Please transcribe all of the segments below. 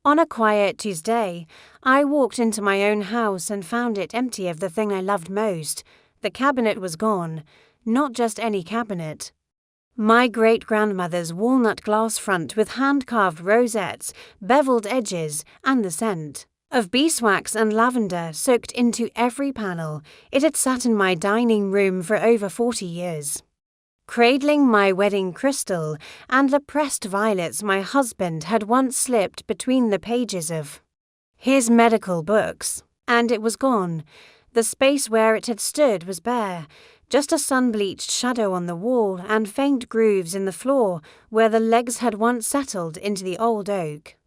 On a quiet Tuesday, I walked into my own house and found it empty of the thing I loved most. The cabinet was gone, not just any cabinet. My great-grandmother's walnut glass front with hand-carved rosettes, beveled edges, and the scent of beeswax and lavender soaked into every panel. It had sat in my dining room for over 40 years. Cradling my wedding crystal and the pressed violets my husband had once slipped between the pages of his medical books, and it was gone. The space where it had stood was bare, just a sun-bleached shadow on the wall and faint grooves in the floor where the legs had once settled into the old oak.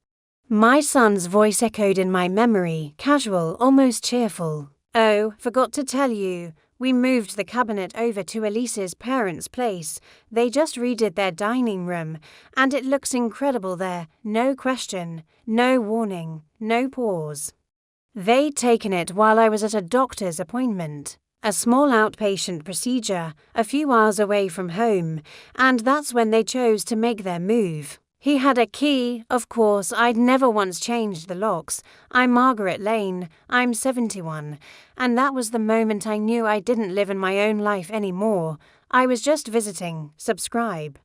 My son's voice echoed in my memory, casual, almost cheerful. "Oh, forgot to tell you. We moved the cabinet over to Elise's parents' place. They just redid their dining room, and it looks incredible there. No question, no warning, no pause." They'd taken it while I was at a doctor's appointment, a small outpatient procedure, a few hours away from home, and that's when they chose to make their move. He had a key, of course. I'd never once changed the locks. I'm Margaret Lane, I'm 71, and that was the moment I knew I didn't live in my own life anymore. I was just visiting. Subscribe.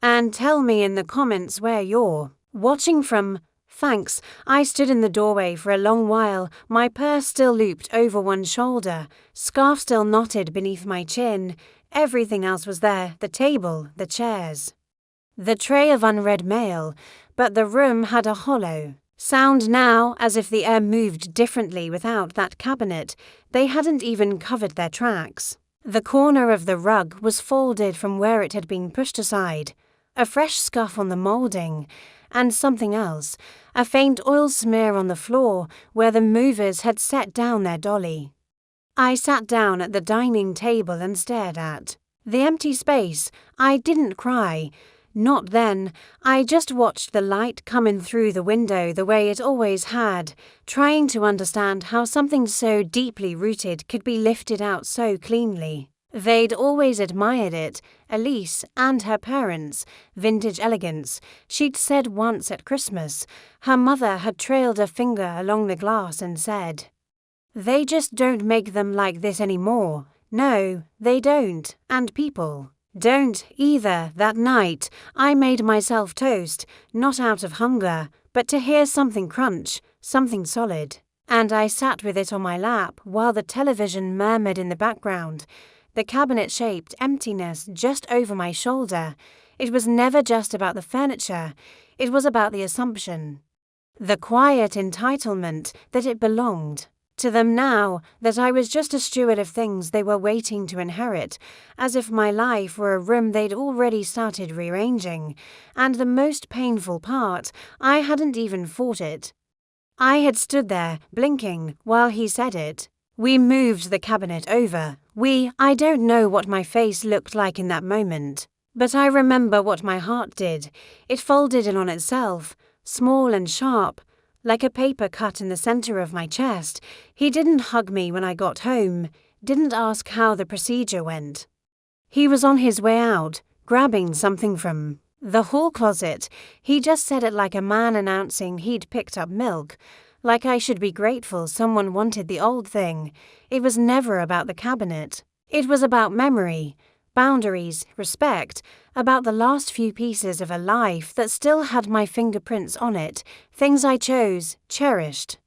And tell me in the comments where you're watching from. Thanks. I stood in the doorway for a long while, my purse still looped over one shoulder, scarf still knotted beneath my chin. Everything else was there, the table, the chairs, the tray of unread mail, but the room had a hollow sound now, as if the air moved differently without that cabinet. They hadn't even covered their tracks. The corner of the rug was folded from where it had been pushed aside, a fresh scuff on the moulding, and something else, a faint oil smear on the floor where the movers had set down their dolly. I sat down at the dining table and stared at the empty space. I didn't cry. Not then. I just watched the light coming through the window the way it always had, trying to understand how something so deeply rooted could be lifted out so cleanly. They'd always admired it, Elise and her parents, vintage elegance. She'd said once at Christmas, her mother had trailed a finger along the glass and said, "They just don't make them like this anymore." No, they don't, and people don't either. That night, I made myself toast, not out of hunger, but to hear something crunch, something solid. And I sat with it on my lap while the television murmured in the background. The cabinet-shaped emptiness just over my shoulder. It was never just about the furniture. It was about the assumption, the quiet entitlement that it belonged to them now, that I was just a steward of things they were waiting to inherit, as if my life were a room they'd already started rearranging. And the most painful part, I hadn't even fought it. I had stood there, blinking, while he said it. We moved the cabinet over. I don't know what my face looked like in that moment, but I remember what my heart did. It folded in on itself, small and sharp, like a paper cut in the center of my chest. He didn't hug me when I got home, didn't ask how the procedure went. He was on his way out, grabbing something from the hall closet. He just said it like a man announcing he'd picked up milk, like I should be grateful someone wanted the old thing. It was never about the cabinet. It was about memory, boundaries, respect, about the last few pieces of a life that still had my fingerprints on it, things I chose, cherished,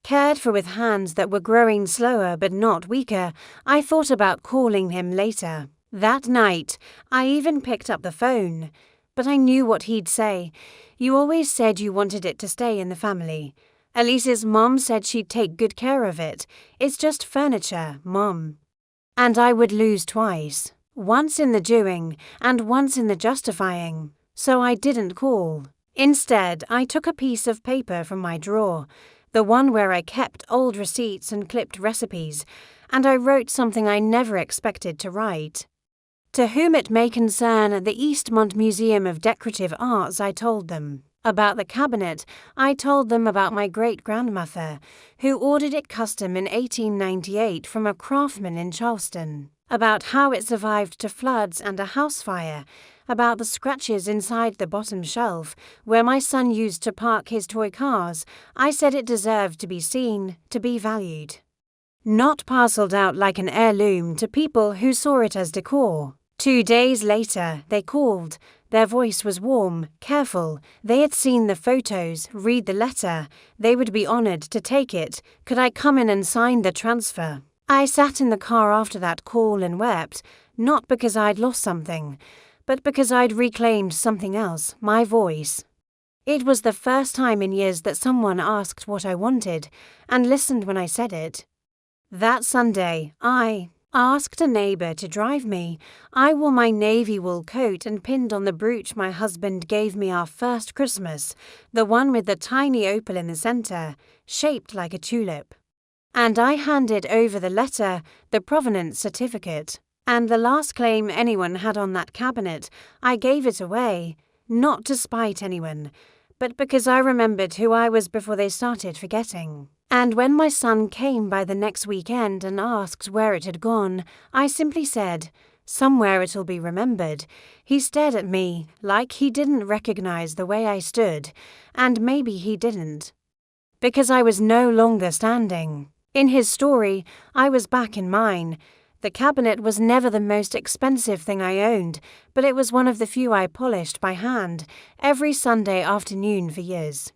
cared for with hands that were growing slower but not weaker. I thought about calling him later. That night, I even picked up the phone, but I knew what he'd say. "You always said you wanted it to stay in the family. Elise's mom said she'd take good care of it. It's just furniture, Mom." And I would lose twice. Once in the doing, and once in the justifying. So I didn't call. Instead, I took a piece of paper from my drawer, the one where I kept old receipts and clipped recipes, and I wrote something I never expected to write. To whom it may concern the Eastmont Museum of Decorative Arts, I told them. About the cabinet, I told them about my great-grandmother, who ordered it custom in 1898 from a craftsman in Charleston. about how it survived to floods and a house fire, about the scratches inside the bottom shelf where my son used to park his toy cars. I said it deserved to be seen, to be valued. Not parceled out like an heirloom to people who saw it as decor. 2 days later, they called. Their voice was warm, careful. They had seen the photos, read the letter. They would be honored to take it. Could I come in and sign the transfer? I sat in the car after that call and wept, not because I'd lost something, but because I'd reclaimed something else, my voice. It was the first time in years that someone asked what I wanted and listened when I said it. That Sunday, I asked a neighbor to drive me. I wore my navy wool coat and pinned on the brooch my husband gave me our first Christmas, the one with the tiny opal in the center, shaped like a tulip. And I handed over the letter, the provenance certificate, and the last claim anyone had on that cabinet. I gave it away, not to spite anyone, but because I remembered who I was before they started forgetting. And when my son came by the next weekend and asked where it had gone, I simply said, "Somewhere it'll be remembered." He stared at me like he didn't recognize the way I stood, and maybe he didn't. Because I was no longer standing. In his story, I was back in mine. The cabinet was never the most expensive thing I owned, but it was one of the few I polished by hand every Sunday afternoon for years.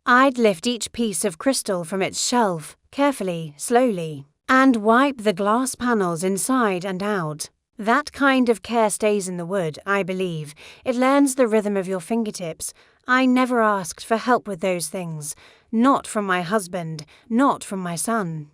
I'd lift each piece of crystal from its shelf, carefully, slowly, and wipe the glass panels inside and out. That kind of care stays in the wood, I believe. It learns the rhythm of your fingertips. I never asked for help with those things. Not from my husband, not from my son.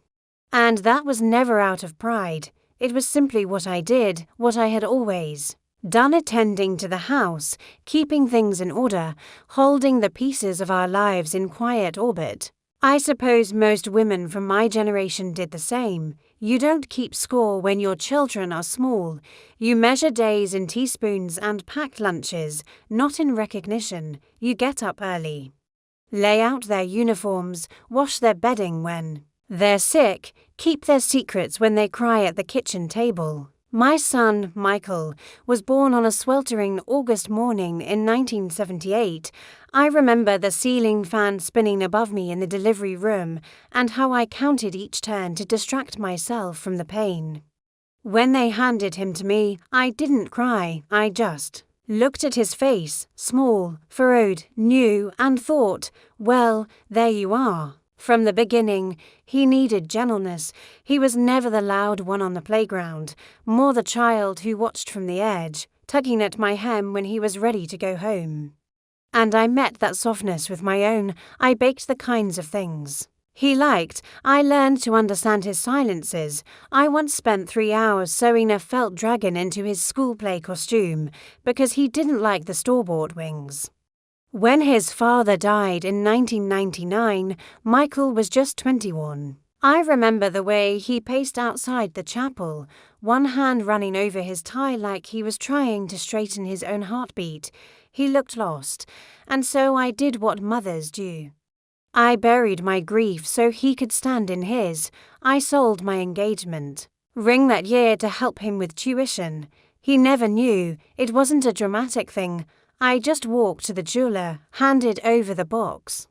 And that was never out of pride. It was simply what I did, what I had always done, attending to the house, keeping things in order, holding the pieces of our lives in quiet orbit. I suppose most women from my generation did the same. You don't keep score when your children are small. You measure days in teaspoons and packed lunches, not in recognition. You get up early, lay out their uniforms, wash their bedding when they're sick, keep their secrets when they cry at the kitchen table. My son, Michael, was born on a sweltering August morning in 1978. I remember the ceiling fan spinning above me in the delivery room and how I counted each turn to distract myself from the pain. When they handed him to me, I didn't cry, I just looked at his face, small, furrowed, new, and thought, well, there you are. From the beginning, he needed gentleness. He was never the loud one on the playground, more the child who watched from the edge, tugging at my hem when he was ready to go home. And I met that softness with my own. I baked the kinds of things he liked. I learned to understand his silences. I once spent 3 hours sewing a felt dragon into his school play costume because he didn't like the store-bought wings. When his father died in 1999, Michael was just 21. I remember the way he paced outside the chapel, one hand running over his tie like he was trying to straighten his own heartbeat. He looked lost, and so I did what mothers do. I buried my grief so he could stand in his. I sold my engagement ring that year to help him with tuition. He never knew. It wasn't a dramatic thing. I just walked to the jeweler, handed over the box,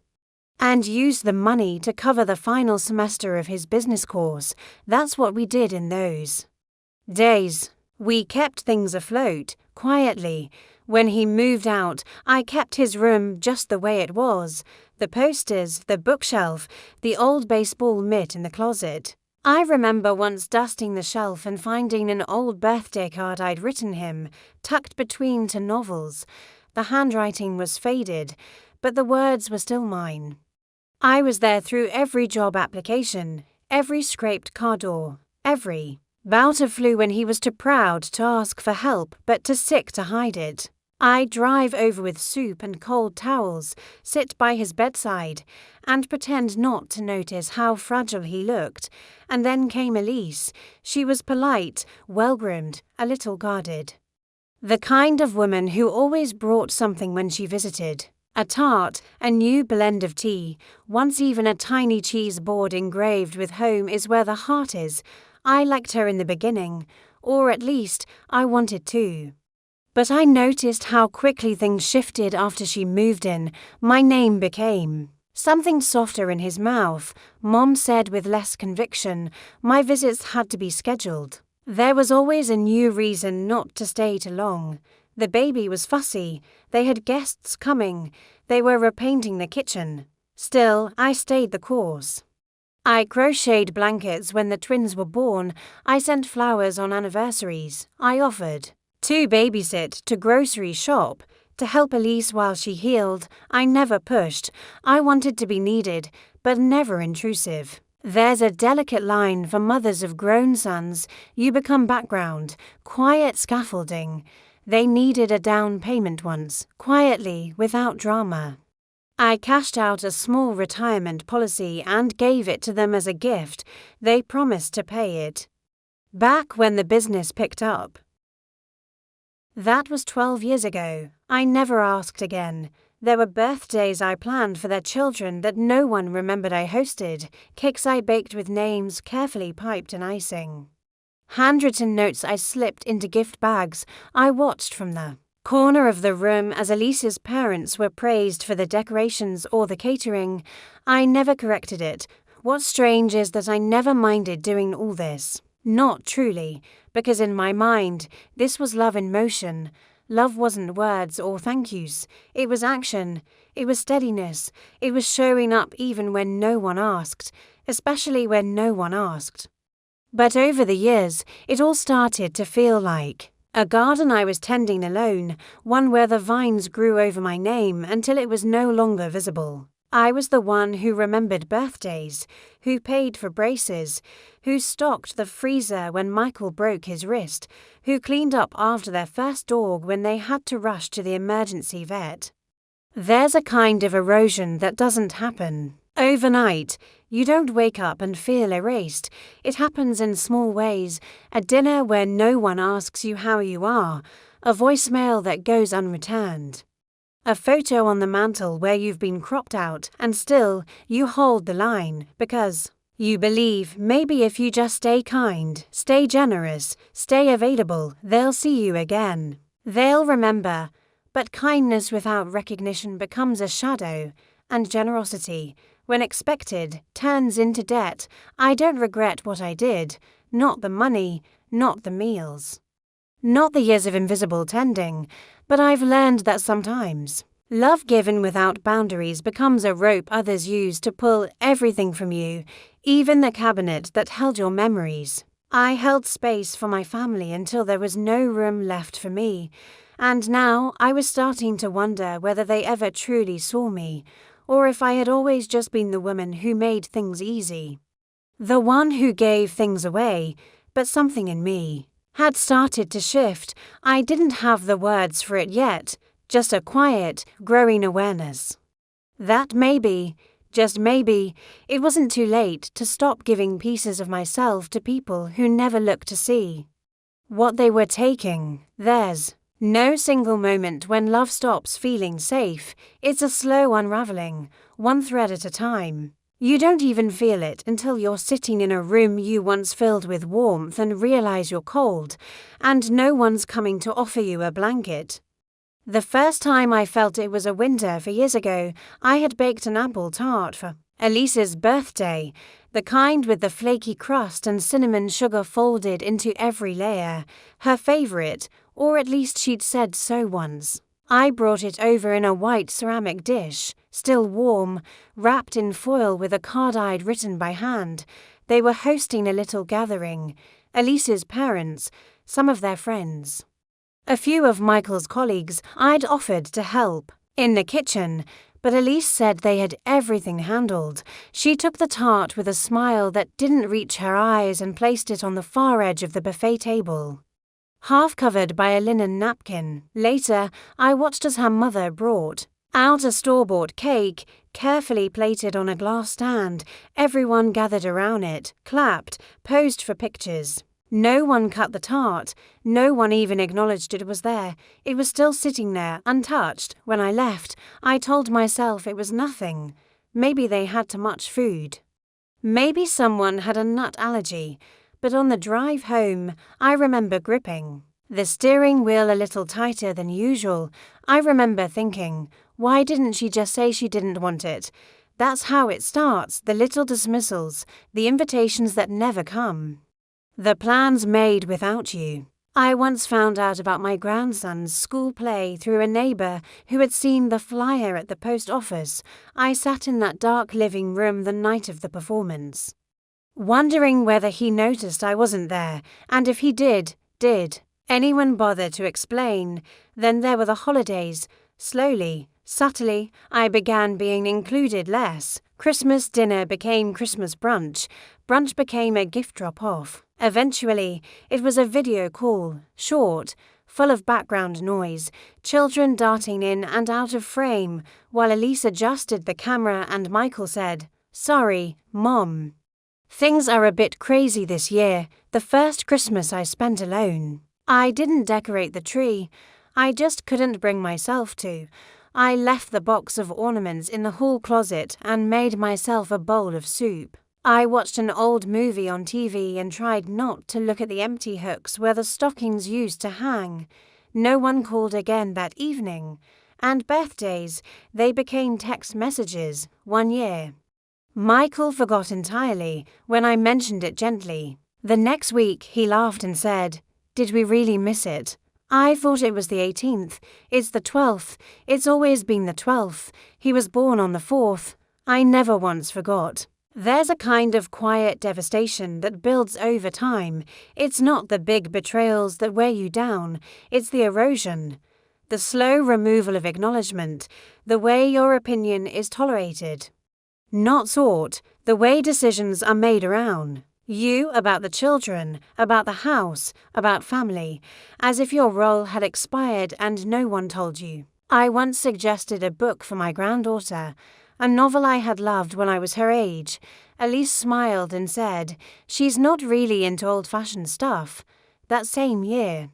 and used the money to cover the final semester of his business course. That's what we did in those days. We kept things afloat, quietly. When he moved out, I kept his room just the way it was. The posters, the bookshelf, the old baseball mitt in the closet. I remember once dusting the shelf and finding an old birthday card I'd written him, tucked between 2 novels. The handwriting was faded, but the words were still mine. I was there through every job application, every scraped car door, every bout of flu when he was too proud to ask for help but too sick to hide it. I'd drive over with soup and cold towels, sit by his bedside, and pretend not to notice how fragile he looked. And then came Elise. She was polite, well-groomed, a little guarded. The kind of woman who always brought something when she visited. A tart, a new blend of tea, once even a tiny cheese board engraved with "Home is where the heart is." I liked her in the beginning. or at least I wanted to. But I noticed how quickly things shifted after she moved in. My name became something softer in his mouth. Mom said with less conviction. My visits had to be scheduled. There was always a new reason not to stay too long. The baby was fussy. They had guests coming. They were repainting the kitchen. Still, I stayed the course. I crocheted blankets when the twins were born. I sent flowers on anniversaries. I offered to babysit, to grocery shop, to help Elise while she healed. I never pushed. I wanted to be needed, but never intrusive. There's a delicate line for mothers of grown sons. You become background, quiet scaffolding. They needed a down payment once, quietly, without drama. I cashed out a small retirement policy and gave it to them as a gift. They promised to pay it back when the business picked up. That was 12 years ago. I never asked again. There were birthdays I planned for their children that no one remembered I hosted, cakes I baked with names carefully piped in icing. Handwritten notes I slipped into gift bags. I watched from the corner of the room as Elise's parents were praised for the decorations or the catering. I never corrected it. What's strange is that I never minded doing all this. Not truly, because in my mind, this was love in motion. Love wasn't words or thank yous. It was action. It was steadiness. It was showing up even when no one asked, especially when no one asked. But over the years, it all started to feel like a garden I was tending alone, one where the vines grew over my name until it was no longer visible. I was the one who remembered birthdays, who paid for braces, who stocked the freezer when Michael broke his wrist, who cleaned up after their first dog when they had to rush to the emergency vet. There's a kind of erosion that doesn't happen overnight. You don't wake up and feel erased. It happens in small ways. A dinner where no one asks you how you are, a voicemail that goes unreturned. A photo on the mantel where you've been cropped out and still you hold the line because you believe maybe if you just stay kind, stay generous, stay available, they'll see you again. They'll remember. But kindness without recognition becomes a shadow, and generosity, when expected, turns into debt. I don't regret what I did, not the money, not the meals. Not the years of invisible tending, but I've learned that sometimes love given without boundaries becomes a rope others use to pull everything from you, even the cabinet that held your memories. I held space for my family until there was no room left for me, and now I was starting to wonder whether they ever truly saw me, or if I had always just been the woman who made things easy. The one who gave things away, but something in me had started to shift. I didn't have the words for it yet, just a quiet, growing awareness that maybe, just maybe, it wasn't too late to stop giving pieces of myself to people who never looked to see what they were taking. There's no single moment when love stops feeling safe. It's a slow unraveling, one thread at a time. You don't even feel it until you're sitting in a room you once filled with warmth and realize you're cold, and no one's coming to offer you a blanket. The first time I felt it was a winter 4 years ago, I had baked an apple tart for Elise's birthday, the kind with the flaky crust and cinnamon sugar folded into every layer, her favorite, or at least she'd said so once. I brought it over in a white ceramic dish, still warm, wrapped in foil with a card I'd written by hand. They were hosting a little gathering, Elise's parents, some of their friends. A few of Michael's colleagues. I'd offered to help in the kitchen, but Elise said they had everything handled. She took the tart with a smile that didn't reach her eyes and placed it on the far edge of the buffet table, half covered by a linen napkin. Later, I watched as her mother brought out a store-bought cake, carefully plated on a glass stand. Everyone gathered around it, clapped, posed for pictures. No one cut the tart. No one even acknowledged it was there. It was still sitting there, untouched. When I left, I told myself it was nothing. Maybe they had too much food. Maybe someone had a nut allergy. but on the drive home, I remember gripping the steering wheel a little tighter than usual. I remember thinking, why didn't she just say she didn't want it? That's how it starts, the little dismissals, the invitations that never come. The plans made without you. I once found out about my grandson's school play through a neighbour who had seen the flyer at the post office. I sat in that dark living room the night of the performance, wondering whether he noticed I wasn't there, and if he did anyone bother to explain? Then there were the holidays. Slowly, subtly, I began being included less. Christmas dinner became Christmas brunch. Brunch became a gift drop-off. Eventually, it was a video call, short, full of background noise, children darting in and out of frame, while Elise adjusted the camera and Michael said, "Sorry, Mom. Things are a bit crazy this year. The first Christmas I spent alone. I didn't decorate the tree. I just couldn't bring myself to. I left the box of ornaments in the hall closet and made myself a bowl of soup. I watched an old movie on TV and tried not to look at the empty hooks where the stockings used to hang. No one called again that evening. And birthdays, they became text messages, 1 year. Michael forgot entirely when I mentioned it gently. The next week, he laughed and said, "Did we really miss it? I thought it was the 18th. It's the 12th. It's always been the 12th. He was born on the 4th. I never once forgot." There's a kind of quiet devastation that builds over time. It's not the big betrayals that wear you down. It's the erosion, the slow removal of acknowledgement, the way your opinion is tolerated, not sought, the way decisions are made around you, about the children, about the house, about family, as if your role had expired and no one told you. I once suggested a book for my granddaughter, a novel I had loved when I was her age. Elise smiled and said, "She's not really into old-fashioned stuff." That same year,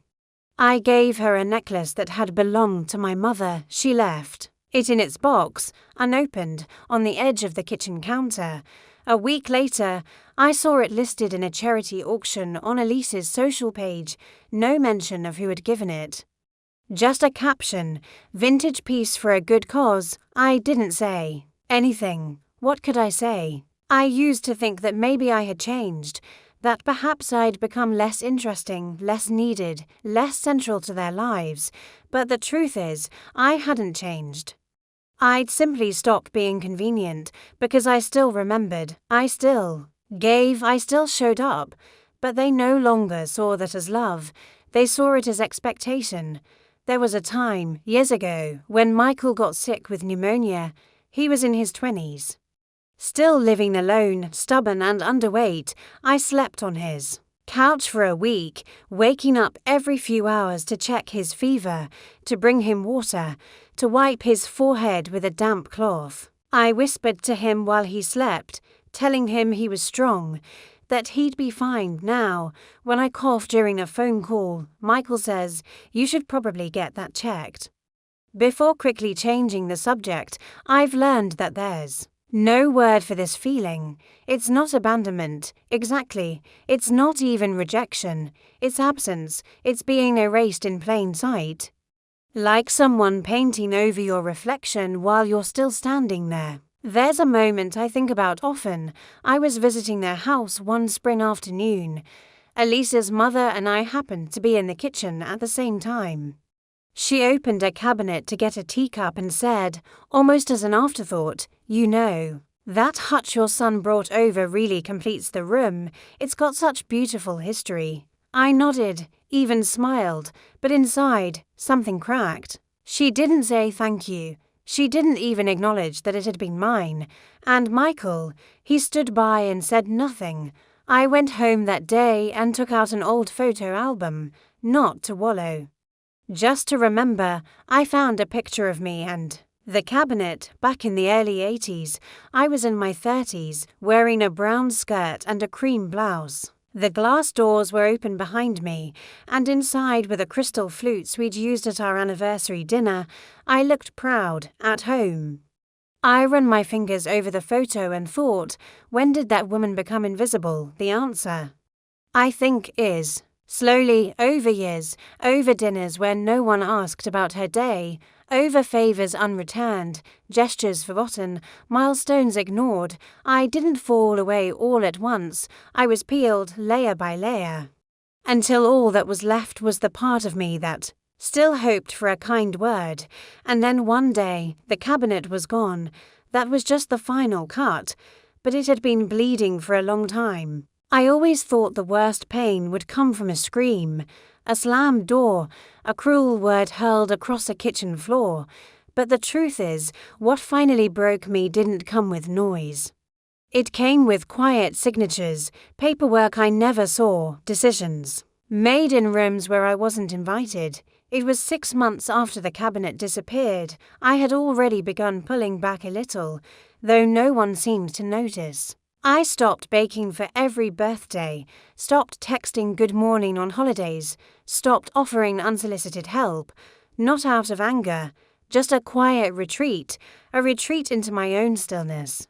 I gave her a necklace that had belonged to my mother. She left it in its box, unopened, on the edge of the kitchen counter. A week later, I saw it listed in a charity auction on Elise's social page, no mention of who had given it. Just a caption, "Vintage piece for a good cause." I didn't say anything. What could I say? I used to think that maybe I had changed, that perhaps I'd become less interesting, less needed, less central to their lives, but the truth is, I hadn't changed. I'd simply stopped being convenient because I still remembered, I still gave, I still showed up, but they no longer saw that as love, they saw it as expectation. There was a time, years ago, when Michael got sick with pneumonia. He was in his 20s. Still living alone, stubborn and underweight, I slept on his couch for a week, waking up every few hours to check his fever, to bring him water, to wipe his forehead with a damp cloth. I whispered to him while he slept, telling him he was strong, that he'd be fine now. When I cough during a phone call, Michael says, "You should probably get that checked." Before quickly changing the subject, I've learned that there's no word for this feeling. It's not abandonment, exactly. It's not even rejection. It's absence. It's being erased in plain sight. Like someone painting over your reflection while you're still standing there. There's a moment I think about often. I was visiting their house one spring afternoon. Elise's mother and I happened to be in the kitchen at the same time. She opened a cabinet to get a teacup and said, almost as an afterthought, "You know, that hutch your son brought over really completes the room. It's got such beautiful history." I nodded, even smiled, but inside, something cracked. She didn't say thank you. She didn't even acknowledge that it had been mine. And Michael, he stood by and said nothing. I went home that day and took out an old photo album, not to wallow, just to remember. I found a picture of me and the cabinet back in the early 80s. I was in my 30s, wearing a brown skirt and a cream blouse. The glass doors were open behind me, and inside were the crystal flutes we'd used at our anniversary dinner. I looked proud, at home. I ran my fingers over the photo and thought, when did that woman become invisible? The answer: I think is. Slowly, over years, over dinners where no one asked about her day, over favours unreturned, gestures forgotten, milestones ignored, I didn't fall away all at once, I was peeled layer by layer. Until all that was left was the part of me that still hoped for a kind word, and then one day the cabinet was gone. That was just the final cut, but it had been bleeding for a long time. I always thought the worst pain would come from a scream, a slammed door, a cruel word hurled across a kitchen floor, but the truth is, what finally broke me didn't come with noise. It came with quiet signatures, paperwork I never saw, decisions made in rooms where I wasn't invited. It was 6 months after the cabinet disappeared. I had already begun pulling back a little, though no one seemed to notice. I stopped baking for every birthday, stopped texting good morning on holidays, stopped offering unsolicited help, not out of anger, just a quiet retreat, a retreat into my own stillness.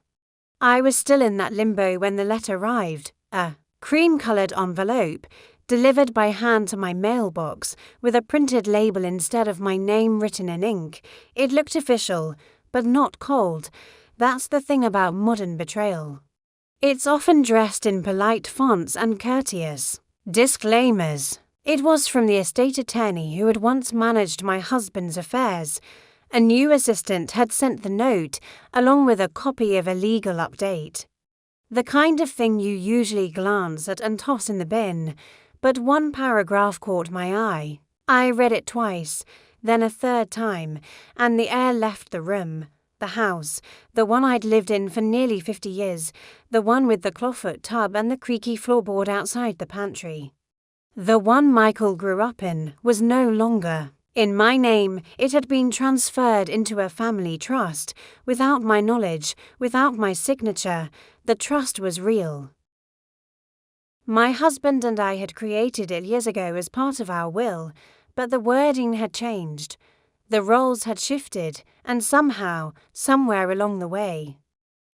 I was still in that limbo when the letter arrived, a cream-coloured envelope, delivered by hand to my mailbox, with a printed label instead of my name written in ink. It looked official, but not cold. That's the thing about modern betrayal. It's often dressed in polite fonts and courteous disclaimers. It was from the estate attorney who had once managed my husband's affairs. A new assistant had sent the note, along with a copy of a legal update. The kind of thing you usually glance at and toss in the bin, but one paragraph caught my eye. I read it twice, then a third time, and the air left the room. The house, the one I'd lived in for nearly 50 years, the one with the clawfoot tub and the creaky floorboard outside the pantry. The one Michael grew up in was no longer in my name. It had been transferred into a family trust, without my knowledge, without my signature. The trust was real. My husband and I had created it years ago as part of our will, but the wording had changed. The roles had shifted, and somehow, somewhere along the way,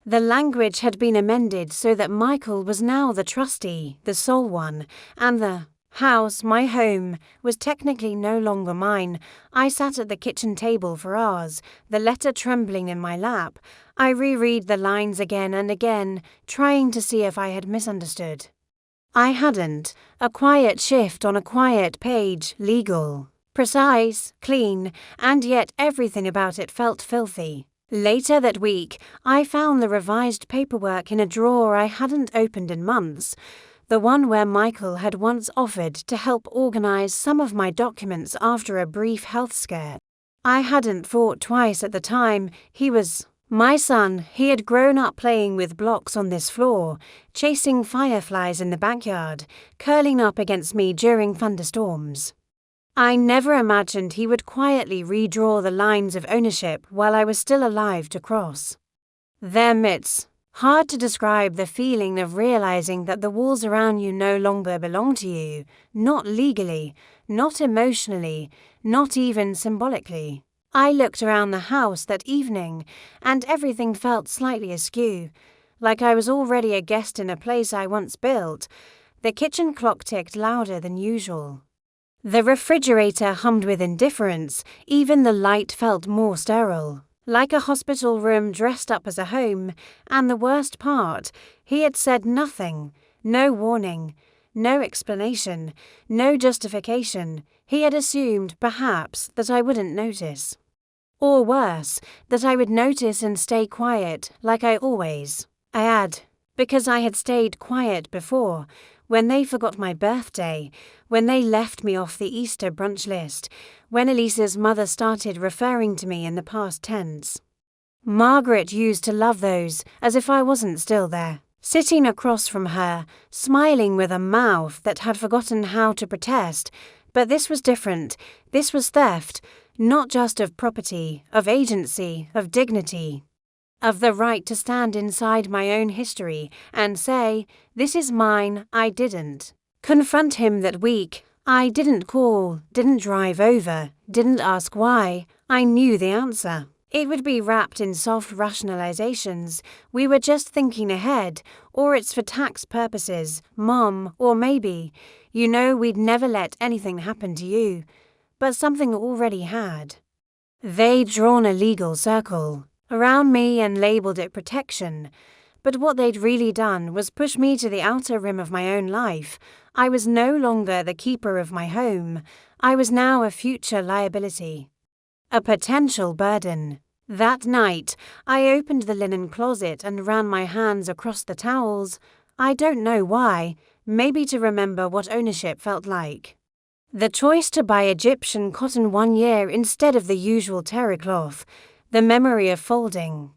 the language had been amended so that Michael was now the trustee, the sole one, and the house, my home, was technically no longer mine. I sat at the kitchen table for hours, the letter trembling in my lap. I reread the lines again and again, trying to see if I had misunderstood. I hadn't. A quiet shift on a quiet page, legal. Precise, clean, and yet everything about it felt filthy. Later that week, I found the revised paperwork in a drawer I hadn't opened in months, the one where Michael had once offered to help organize some of my documents after a brief health scare. I hadn't thought twice at the time. He was my son. He had grown up playing with blocks on this floor, chasing fireflies in the backyard, curling up against me during thunderstorms. I never imagined he would quietly redraw the lines of ownership while I was still alive to cross them. It's hard to describe the feeling of realizing that the walls around you no longer belong to you, not legally, not emotionally, not even symbolically. I looked around the house that evening, and everything felt slightly askew, like I was already a guest in a place I once built. The kitchen clock ticked louder than usual. The refrigerator hummed with indifference. Even the light felt more sterile, like a hospital room dressed up as a home. And the worst part, he had said nothing, no warning, no explanation, no justification. He had assumed, perhaps, that I wouldn't notice. Or worse, that I would notice and stay quiet, like I always had, because I had stayed quiet before, when they forgot my birthday, when they left me off the Easter brunch list, when Elise's mother started referring to me in the past tense. Margaret used to love those, as if I wasn't still there, sitting across from her, smiling with a mouth that had forgotten how to protest. But this was different. This was theft, not just of property, of agency, of dignity, of the right to stand inside my own history and say, this is mine. I didn't confront him that week. I didn't call, didn't drive over, didn't ask why. I knew the answer. It would be wrapped in soft rationalizations. We were just thinking ahead, or it's for tax purposes, Mom, or maybe, we'd never let anything happen to you. But something already had. They'd drawn a legal circle around me and labelled it protection. But what they'd really done was push me to the outer rim of my own life. I was no longer the keeper of my home. I was now a future liability. A potential burden. That night, I opened the linen closet and ran my hands across the towels. I don't know why, maybe to remember what ownership felt like. The choice to buy Egyptian cotton 1 year instead of the usual terry cloth. The memory of folding.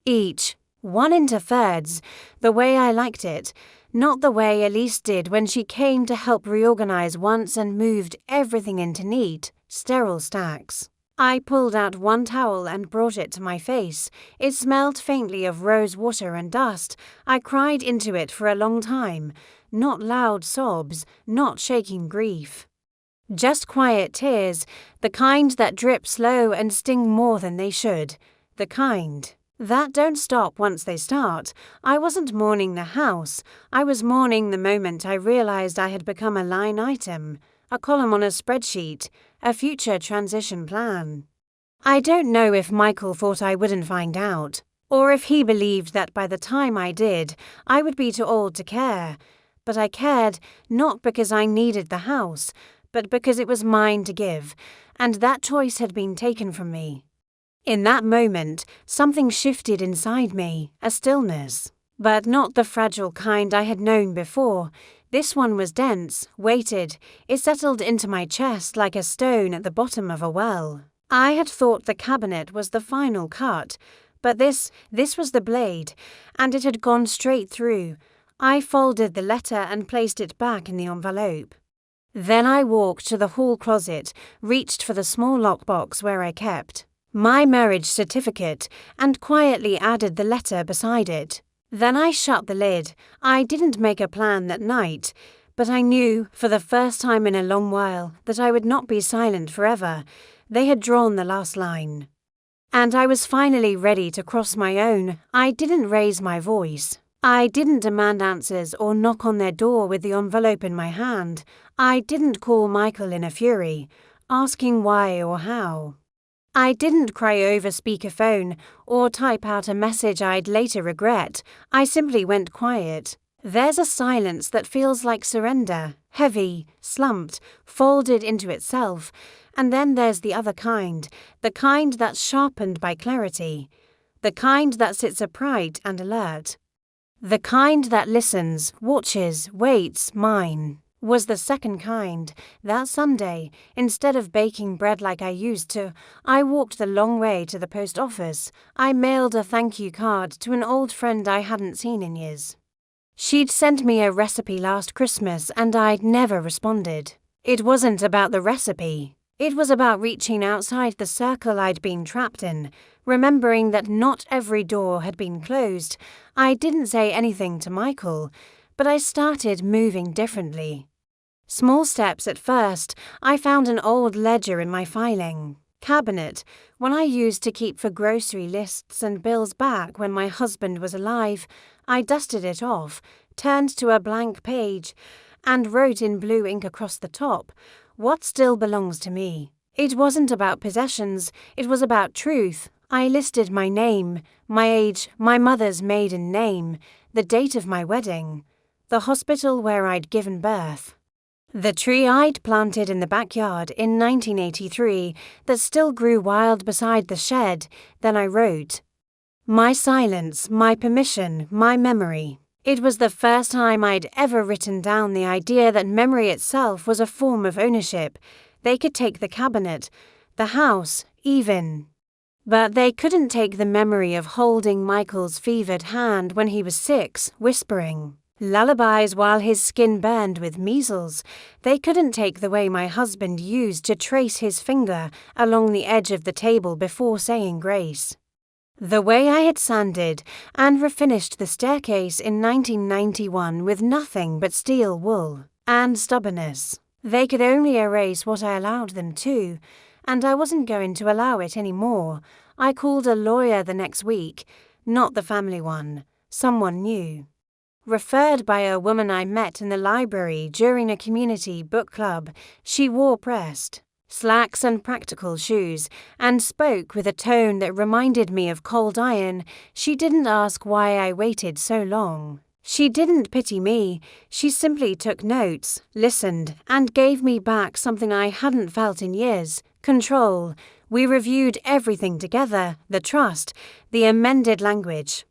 Each, 1 into thirds, the way I liked it, not the way Elise did when she came to help reorganize once and moved everything into neat, sterile stacks. I pulled out 1 towel and brought it to my face. It smelled faintly of rose water and dust. I cried into it for a long time. Not loud sobs, not shaking grief. Just quiet tears, the kind that drip slow and sting more than they should. The kind that don't stop once they start. I wasn't mourning the house. I was mourning the moment I realized I had become a line item, a column on a spreadsheet, a future transition plan. I don't know if Michael thought I wouldn't find out, or if he believed that by the time I did, I would be too old to care. But I cared, not because I needed the house, but because it was mine to give, and that choice had been taken from me. In that moment, something shifted inside me, a stillness. But not the fragile kind I had known before. This one was dense, weighted. It settled into my chest like a stone at the bottom of a well. I had thought the cabinet was the final cut, but this was the blade, and it had gone straight through. I folded the letter and placed it back in the envelope. Then I walked to the hall closet, reached for the small lockbox where I kept my marriage certificate, and quietly added the letter beside it. Then I shut the lid. I didn't make a plan that night, but I knew, for the first time in a long while, that I would not be silent forever. They had drawn the last line. And I was finally ready to cross my own. I didn't raise my voice. I didn't demand answers or knock on their door with the envelope in my hand. I didn't call Michael in a fury, asking why or how. I didn't cry over speakerphone or type out a message I'd later regret. I simply went quiet. There's a silence that feels like surrender, heavy, slumped, folded into itself. And then there's the other kind, the kind that's sharpened by clarity, the kind that sits upright and alert. The kind that listens, watches, waits, mine, was the second kind. That Sunday, instead of baking bread like I used to, I walked the long way to the post office. I mailed a thank you card to an old friend I hadn't seen in years. She'd sent me a recipe last Christmas and I'd never responded. It wasn't about the recipe. It was about reaching outside the circle I'd been trapped in, remembering that not every door had been closed. I didn't say anything to Michael, but I started moving differently. Small steps at first. I found an old ledger in my filing cabinet, one I used to keep for grocery lists and bills back when my husband was alive. I dusted it off, turned to a blank page, and wrote in blue ink across the top, "What still belongs to me." It wasn't about possessions, it was about truth. I listed my name, my age, my mother's maiden name, the date of my wedding, the hospital where I'd given birth, the tree I'd planted in the backyard in 1983 that still grew wild beside the shed. Then I wrote, "My silence, my permission, my memory." It was the first time I'd ever written down the idea that memory itself was a form of ownership. They could take the cabinet, the house, even. But they couldn't take the memory of holding Michael's fevered hand when he was 6, whispering lullabies while his skin burned with measles. They couldn't take the way my husband used to trace his finger along the edge of the table before saying grace. The way I had sanded and refinished the staircase in 1991 with nothing but steel wool and stubbornness. They could only erase what I allowed them to, and I wasn't going to allow it anymore. I called a lawyer the next week, not the family one, someone new. Referred by a woman I met in the library during a community book club, she wore pressed slacks and practical shoes, and spoke with a tone that reminded me of cold iron. She didn't ask why I waited so long. She didn't pity me. She simply took notes, listened, and gave me back something I hadn't felt in years: control. We reviewed everything together: the trust, the amended language,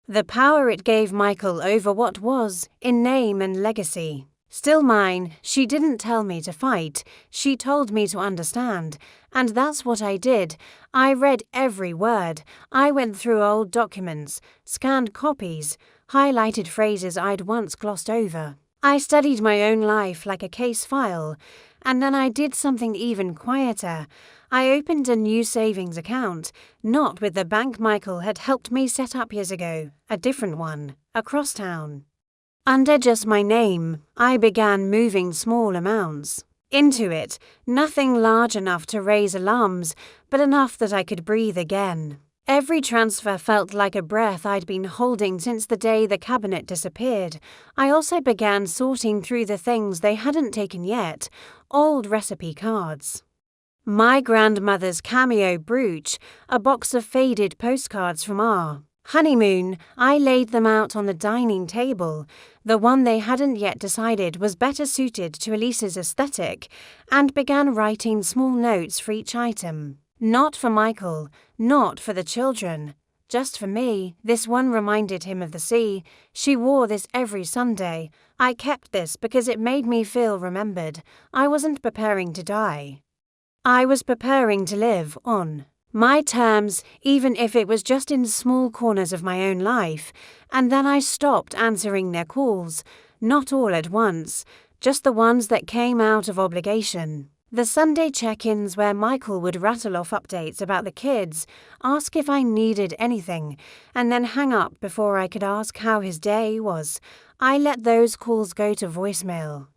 the power it gave Michael over what was, in name and legacy, still mine. She didn't tell me to fight, she told me to understand, and that's what I did. I read every word. I went through old documents, scanned copies, highlighted phrases I'd once glossed over. I studied my own life like a case file, and then I did something even quieter. I opened a new savings account, not with the bank Michael had helped me set up years ago, a different one, across town. Under just my name, I began moving small amounts into it, nothing large enough to raise alarms, but enough that I could breathe again. Every transfer felt like a breath I'd been holding since the day the cabinet disappeared. I also began sorting through the things they hadn't taken yet: old recipe cards, my grandmother's cameo brooch, a box of faded postcards from our honeymoon. I laid them out on the dining table, the one they hadn't yet decided was better suited to Elise's aesthetic, and began writing small notes for each item. Not for Michael, not for the children, just for me. This one reminded him of the sea. She wore this every Sunday. I kept this because it made me feel remembered. I wasn't preparing to die. I was preparing to live on my terms, even if it was just in small corners of my own life. And then I stopped answering their calls, not all at once, just the ones that came out of obligation. The Sunday check-ins where Michael would rattle off updates about the kids, ask if I needed anything, and then hang up before I could ask how his day was. I let those calls go to voicemail.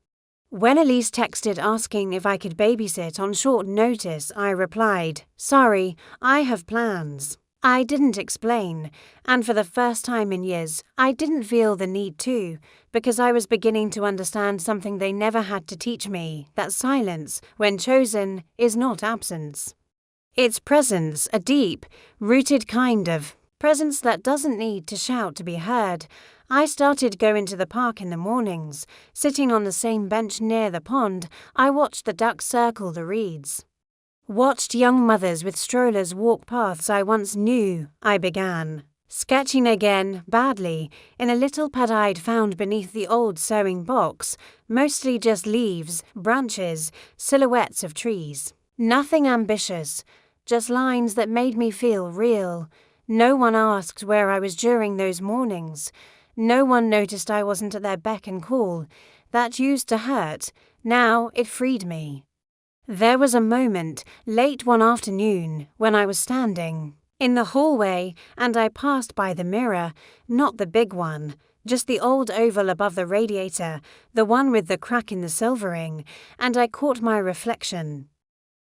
When Elise texted asking if I could babysit on short notice, I replied, "Sorry, I have plans." I didn't explain, and for the first time in years, I didn't feel the need to, because I was beginning to understand something they never had to teach me: that silence, when chosen, is not absence. It's presence, a deep, rooted kind of presence that doesn't need to shout to be heard. I started going to the park in the mornings. Sitting on the same bench near the pond, I watched the ducks circle the reeds. Watched young mothers with strollers walk paths I once knew. I began sketching again, badly, in a little pad I'd found beneath the old sewing box, mostly just leaves, branches, silhouettes of trees. Nothing ambitious, just lines that made me feel real. No one asked where I was during those mornings. No one noticed I wasn't at their beck and call. That used to hurt. Now it freed me. There was a moment, late one afternoon, when I was standing in the hallway and I passed by the mirror, not the big one, just the old oval above the radiator, the one with the crack in the silvering, and I caught my reflection.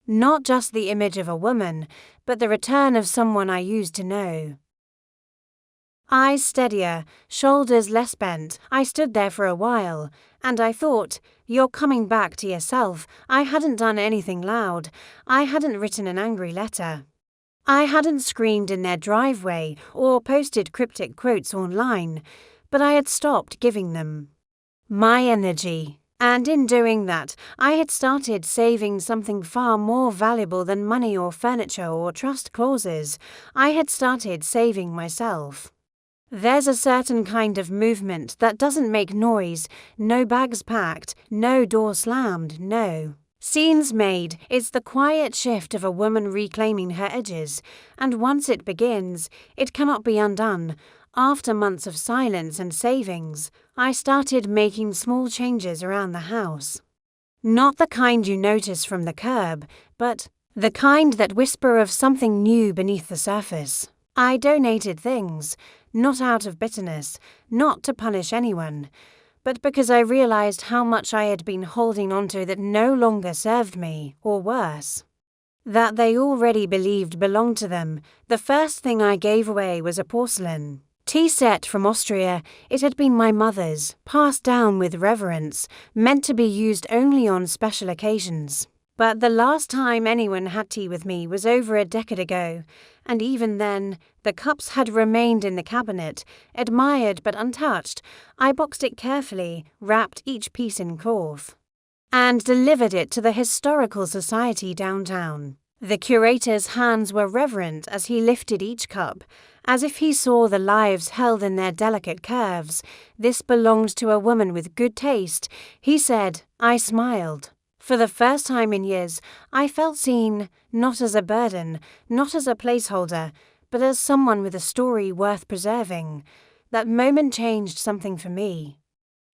Not just the image of a woman, but the return of someone I used to know. Eyes steadier, shoulders less bent. I stood there for a while, and I thought, "You're coming back to yourself." I hadn't done anything loud. I hadn't written an angry letter. I hadn't screamed in their driveway or posted cryptic quotes online, but I had stopped giving them my energy. And in doing that, I had started saving something far more valuable than money or furniture or trust clauses. I had started saving myself. There's a certain kind of movement that doesn't make noise, no bags packed, no door slammed, no scenes made. It's the quiet shift of a woman reclaiming her edges, and once it begins, it cannot be undone. After months of silence and savings, I started making small changes around the house. Not the kind you notice from the curb, but the kind that whisper of something new beneath the surface. I donated things, not out of bitterness, not to punish anyone, but because I realized how much I had been holding onto that no longer served me, or worse. that they already believed belonged to them, the first thing I gave away was a porcelain tea set from Austria. It had been my mother's, passed down with reverence, meant to be used only on special occasions. But the last time anyone had tea with me was over a decade ago, and even then, the cups had remained in the cabinet, admired but untouched. I boxed it carefully, wrapped each piece in cloth, and delivered it to the Historical Society downtown. The curator's hands were reverent as he lifted each cup, as if he saw the lives held in their delicate curves. This belonged to a woman with good taste, he said. I smiled. For the first time in years, I felt seen, not as a burden, not as a placeholder, but as someone with a story worth preserving. That moment changed something for me.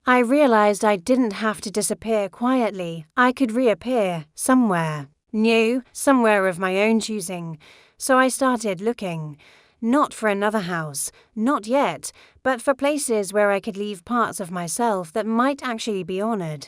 I realized I didn't have to disappear quietly. I could reappear somewhere new, somewhere of my own choosing. So I started looking, not for another house, not yet, but for places where I could leave parts of myself that might actually be honored.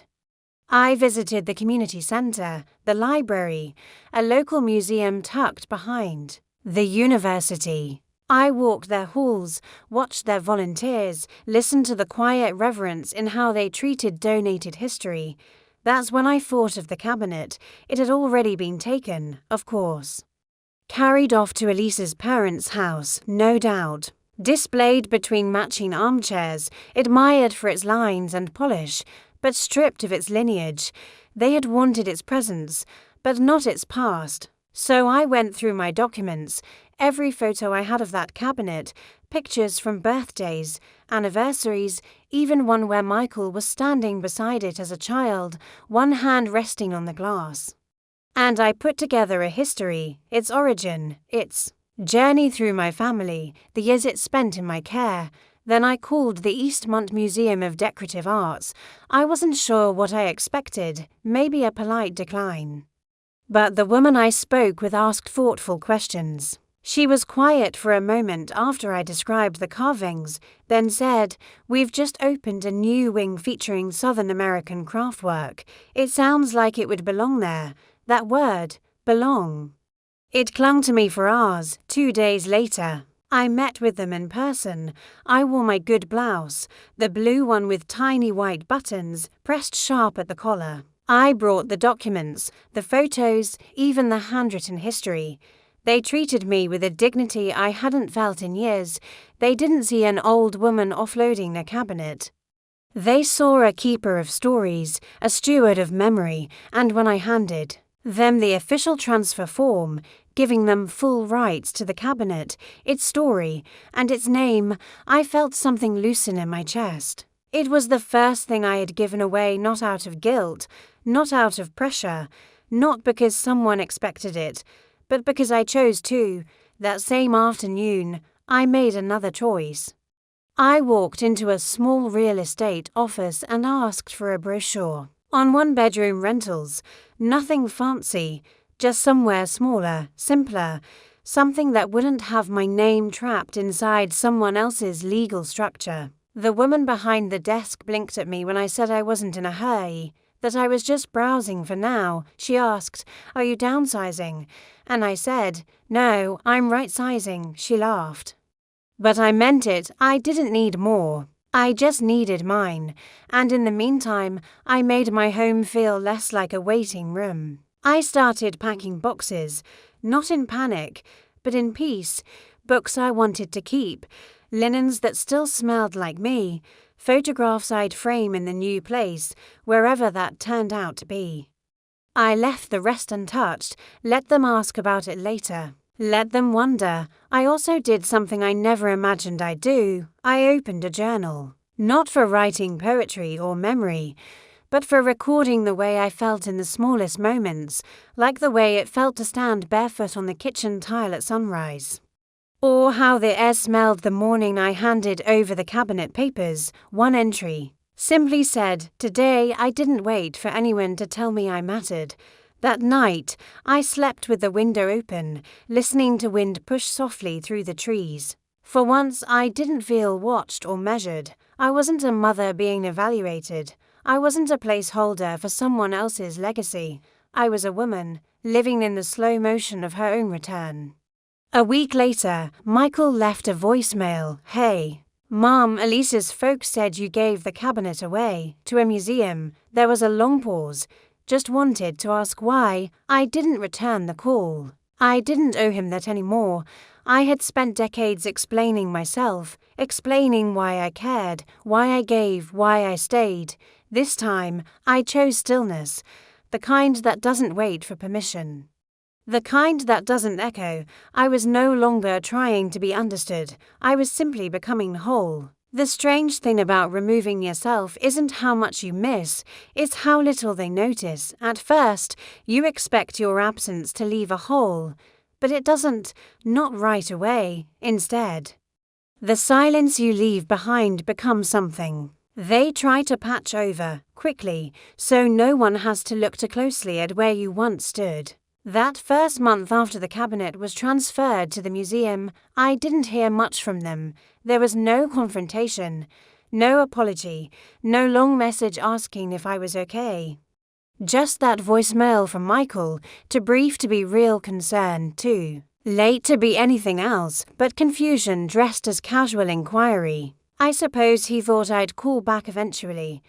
I visited the community center, the library, a local museum tucked behind the university. I walked their halls, watched their volunteers, listened to the quiet reverence in how they treated donated history. That's when I thought of the cabinet. It had already been taken, of course. Carried off to Elise's parents' house, no doubt. Displayed between matching armchairs, admired for its lines and polish, but stripped of its lineage. They had wanted its presence, but not its past. So I went through my documents, every photo I had of that cabinet, pictures from birthdays, anniversaries, even one where Michael was standing beside it as a child, one hand resting on the glass. And I put together a history, its origin, its journey through my family, the years it spent in my care. Then I called the Eastmont Museum of Decorative Arts. I wasn't sure what I expected, maybe a polite decline. But the woman I spoke with asked thoughtful questions. She was quiet for a moment after I described the carvings, then said, "We've just opened a new wing featuring Southern American craftwork. It sounds like it would belong there. That word, belong." It clung to me for hours. 2 days later, I met with them in person. I wore my good blouse, the blue one with tiny white buttons, pressed sharp at the collar. I brought the documents, the photos, even the handwritten history. They treated me with a dignity I hadn't felt in years. They didn't see an old woman offloading a cabinet. They saw a keeper of stories, a steward of memory, and when I handed them the official transfer form, giving them full rights to the cabinet, its story, and its name, I felt something loosen in my chest. It was the first thing I had given away, not out of guilt, not out of pressure, not because someone expected it, but because I chose to. That same afternoon, I made another choice. I walked into a small real estate office and asked for a brochure on one-bedroom rentals, nothing fancy, just somewhere smaller, simpler, something that wouldn't have my name trapped inside someone else's legal structure. The woman behind the desk blinked at me when I said I wasn't in a hurry, that I was just browsing for now. She asked, "Are you downsizing?" And I said, "No, I'm right-sizing." She laughed. But I meant it. I didn't need more. I just needed mine. And in the meantime, I made my home feel less like a waiting room. I started packing boxes, not in panic, but in peace. Books I wanted to keep, linens that still smelled like me, photographs I'd frame in the new place, wherever that turned out to be. I left the rest untouched, let them ask about it later. Let them wonder. I also did something I never imagined I'd do. I opened a journal. Not for writing poetry or memory, but for recording the way I felt in the smallest moments, like the way it felt to stand barefoot on the kitchen tile at sunrise. Or how the air smelled the morning I handed over the cabinet papers. One entry simply said, "Today I didn't wait for anyone to tell me I mattered." That night, I slept with the window open, listening to wind push softly through the trees. For once, I didn't feel watched or measured. I wasn't a mother being evaluated. I wasn't a placeholder for someone else's legacy. I was a woman, living in the slow motion of her own return. A week later, Michael left a voicemail. "Hey, Mom, Elise's folks said you gave the cabinet away to a museum." There was a long pause. "Just wanted to ask why." I didn't return the call. I didn't owe him that anymore. I had spent decades explaining myself, explaining why I cared, why I gave, why I stayed. This time, I chose stillness, the kind that doesn't wait for permission. The kind that doesn't echo. I was no longer trying to be understood. I was simply becoming whole. The strange thing about removing yourself isn't how much you miss, it's how little they notice. At first, you expect your absence to leave a hole, but it doesn't, not right away. Instead, the silence you leave behind becomes something they try to patch over, quickly, so no one has to look too closely at where you once stood. That first month after the cabinet was transferred to the museum, I didn't hear much from them. There was no confrontation, no apology, no long message asking if I was okay. Just that voicemail from Michael, too brief to be real concern, too late to be anything else, but confusion dressed as casual inquiry. I suppose he thought I'd call back eventually,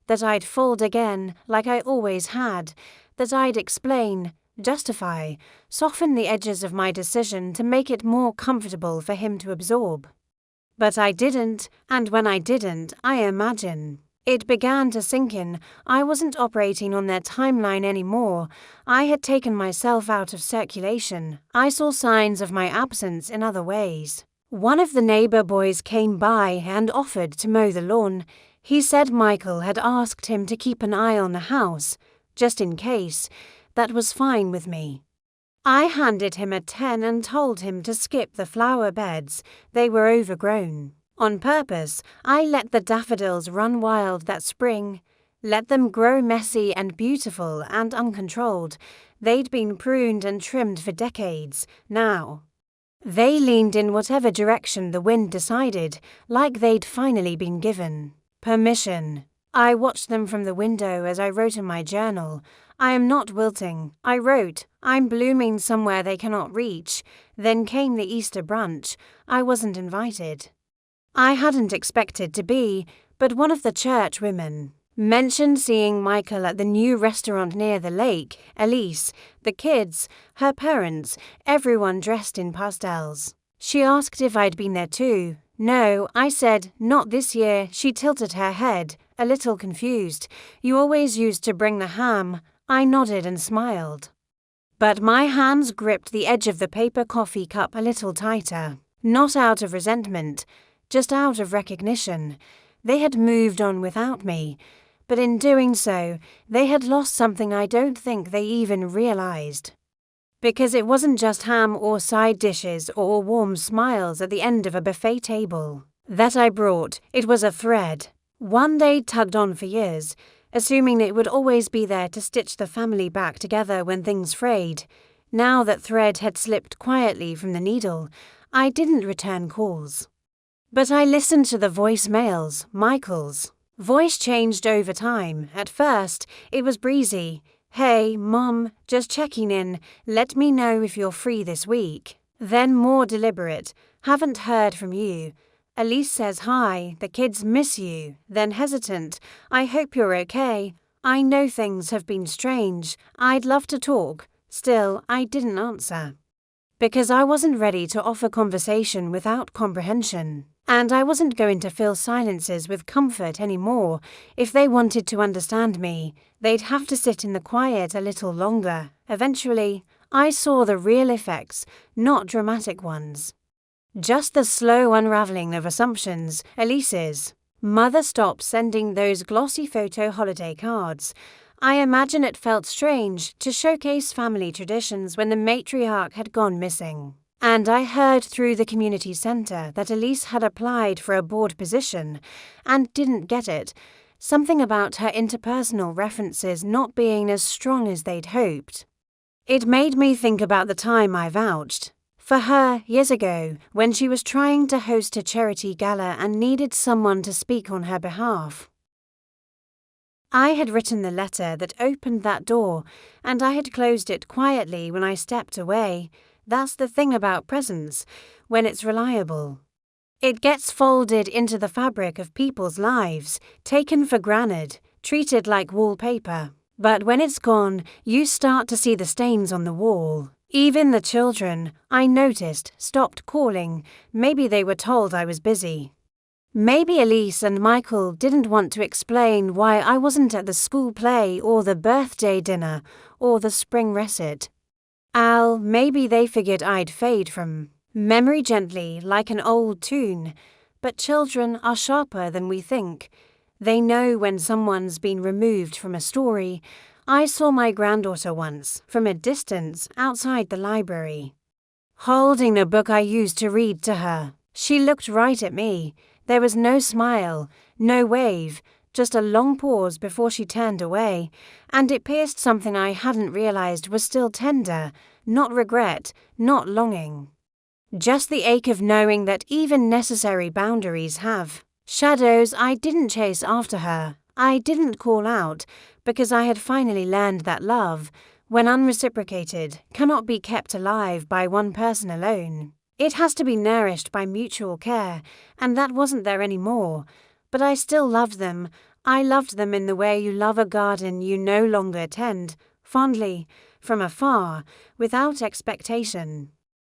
that I'd fold again like I always had, that I'd explain, justify, soften the edges of my decision to make it more comfortable for him to absorb. But I didn't, and when I didn't, I imagine it began to sink in. I wasn't operating on their timeline anymore. I had taken myself out of circulation. I saw signs of my absence in other ways. One of the neighbor boys came by and offered to mow the lawn. He said Michael had asked him to keep an eye on the house, just in case. That was fine with me. I handed him a 10 and told him to skip the flower beds. They were overgrown. On purpose, I let the daffodils run wild that spring, let them grow messy and beautiful and uncontrolled. They'd been pruned and trimmed for decades. Now, they leaned in whatever direction the wind decided, like they'd finally been given permission. I watched them from the window as I wrote in my journal. "I am not wilting," I wrote. "I'm blooming somewhere they cannot reach." Then came the Easter brunch. I wasn't invited. I hadn't expected to be, but one of the church women mentioned seeing Michael at the new restaurant near the lake. Elise, the kids, her parents, everyone dressed in pastels. She asked if I'd been there too. No, I said, not this year. She tilted her head, a little confused. "You always used to bring the ham." I nodded and smiled. But my hands gripped the edge of the paper coffee cup a little tighter, not out of resentment, just out of recognition. They had moved on without me, but in doing so, they had lost something I don't think they even realized. Because it wasn't just ham or side dishes or warm smiles at the end of a buffet table that I brought. It was a thread, one they'd tugged on for years, assuming it would always be there to stitch the family back together when things frayed. Now that thread had slipped quietly from the needle, I didn't return calls. But I listened to the voicemails. Michael's voice changed over time. At first, it was breezy. "Hey, Mom, just checking in. Let me know if you're free this week." Then more deliberate. "Haven't heard from you. Elise says hi, the kids miss you." Then hesitant. "I hope you're okay. I know things have been strange. I'd love to talk." Still, I didn't answer. Because I wasn't ready to offer conversation without comprehension. And I wasn't going to fill silences with comfort anymore. If they wanted to understand me, they'd have to sit in the quiet a little longer. Eventually, I saw the real effects, not dramatic ones. Just the slow unraveling of assumptions. Elise's mother stopped sending those glossy photo holiday cards. I imagine it felt strange to showcase family traditions when the matriarch had gone missing. And I heard through the community center that Elise had applied for a board position and didn't get it. Something about her interpersonal references not being as strong as they'd hoped. It made me think about the time I vouched for her years ago when she was trying to host a charity gala and needed someone to speak on her behalf. I had written the letter that opened that door, and I had closed it quietly when I stepped away. That's the thing about presents, when it's reliable. It gets folded into the fabric of people's lives, taken for granted, treated like wallpaper. But when it's gone, you start to see the stains on the wall. Even the children, I noticed, stopped calling. Maybe they were told I was busy. Maybe Elise and Michael didn't want to explain why I wasn't at the school play or the birthday dinner or the spring recit. Maybe they figured I'd fade from memory gently like an old tune. But children are sharper than we think. They know when someone's been removed from a story. I saw my granddaughter once, from a distance, outside the library, holding a book I used to read to her. She looked right at me. There was no smile, no wave, just a long pause before she turned away, and it pierced something I hadn't realized was still tender, not regret, not longing. Just the ache of knowing that even necessary boundaries have shadows. I didn't chase after her. I didn't call out, because I had finally learned that love, when unreciprocated, cannot be kept alive by one person alone. It has to be nourished by mutual care, and that wasn't there anymore. But I still loved them. I loved them in the way you love a garden you no longer tend, fondly, from afar, without expectation.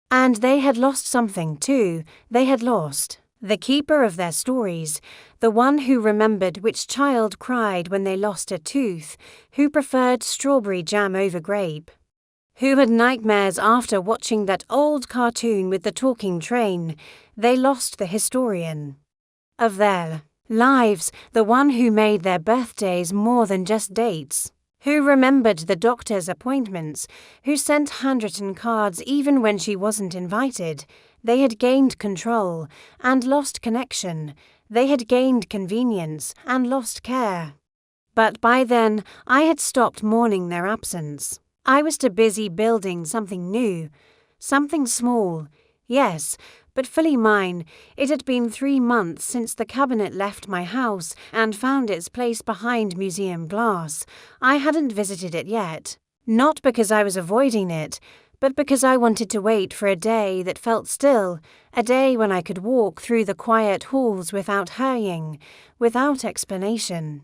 And they had lost something too. They had lost the keeper of their stories, the one who remembered which child cried when they lost a tooth, who preferred strawberry jam over grape, who had nightmares after watching that old cartoon with the talking train. They lost the historian of their lives, the one who made their birthdays more than just dates, who remembered the doctor's appointments, who sent handwritten cards even when she wasn't invited. They had gained control and lost connection. They had gained convenience and lost care. But by then, I had stopped mourning their absence. I was too busy building something new, something small, yes, but fully mine. It had been 3 months since the cabinet left my house and found its place behind museum glass. I hadn't visited it yet, not because I was avoiding it, but because I wanted to wait for a day that felt still, a day when I could walk through the quiet halls without hurrying, without explanation,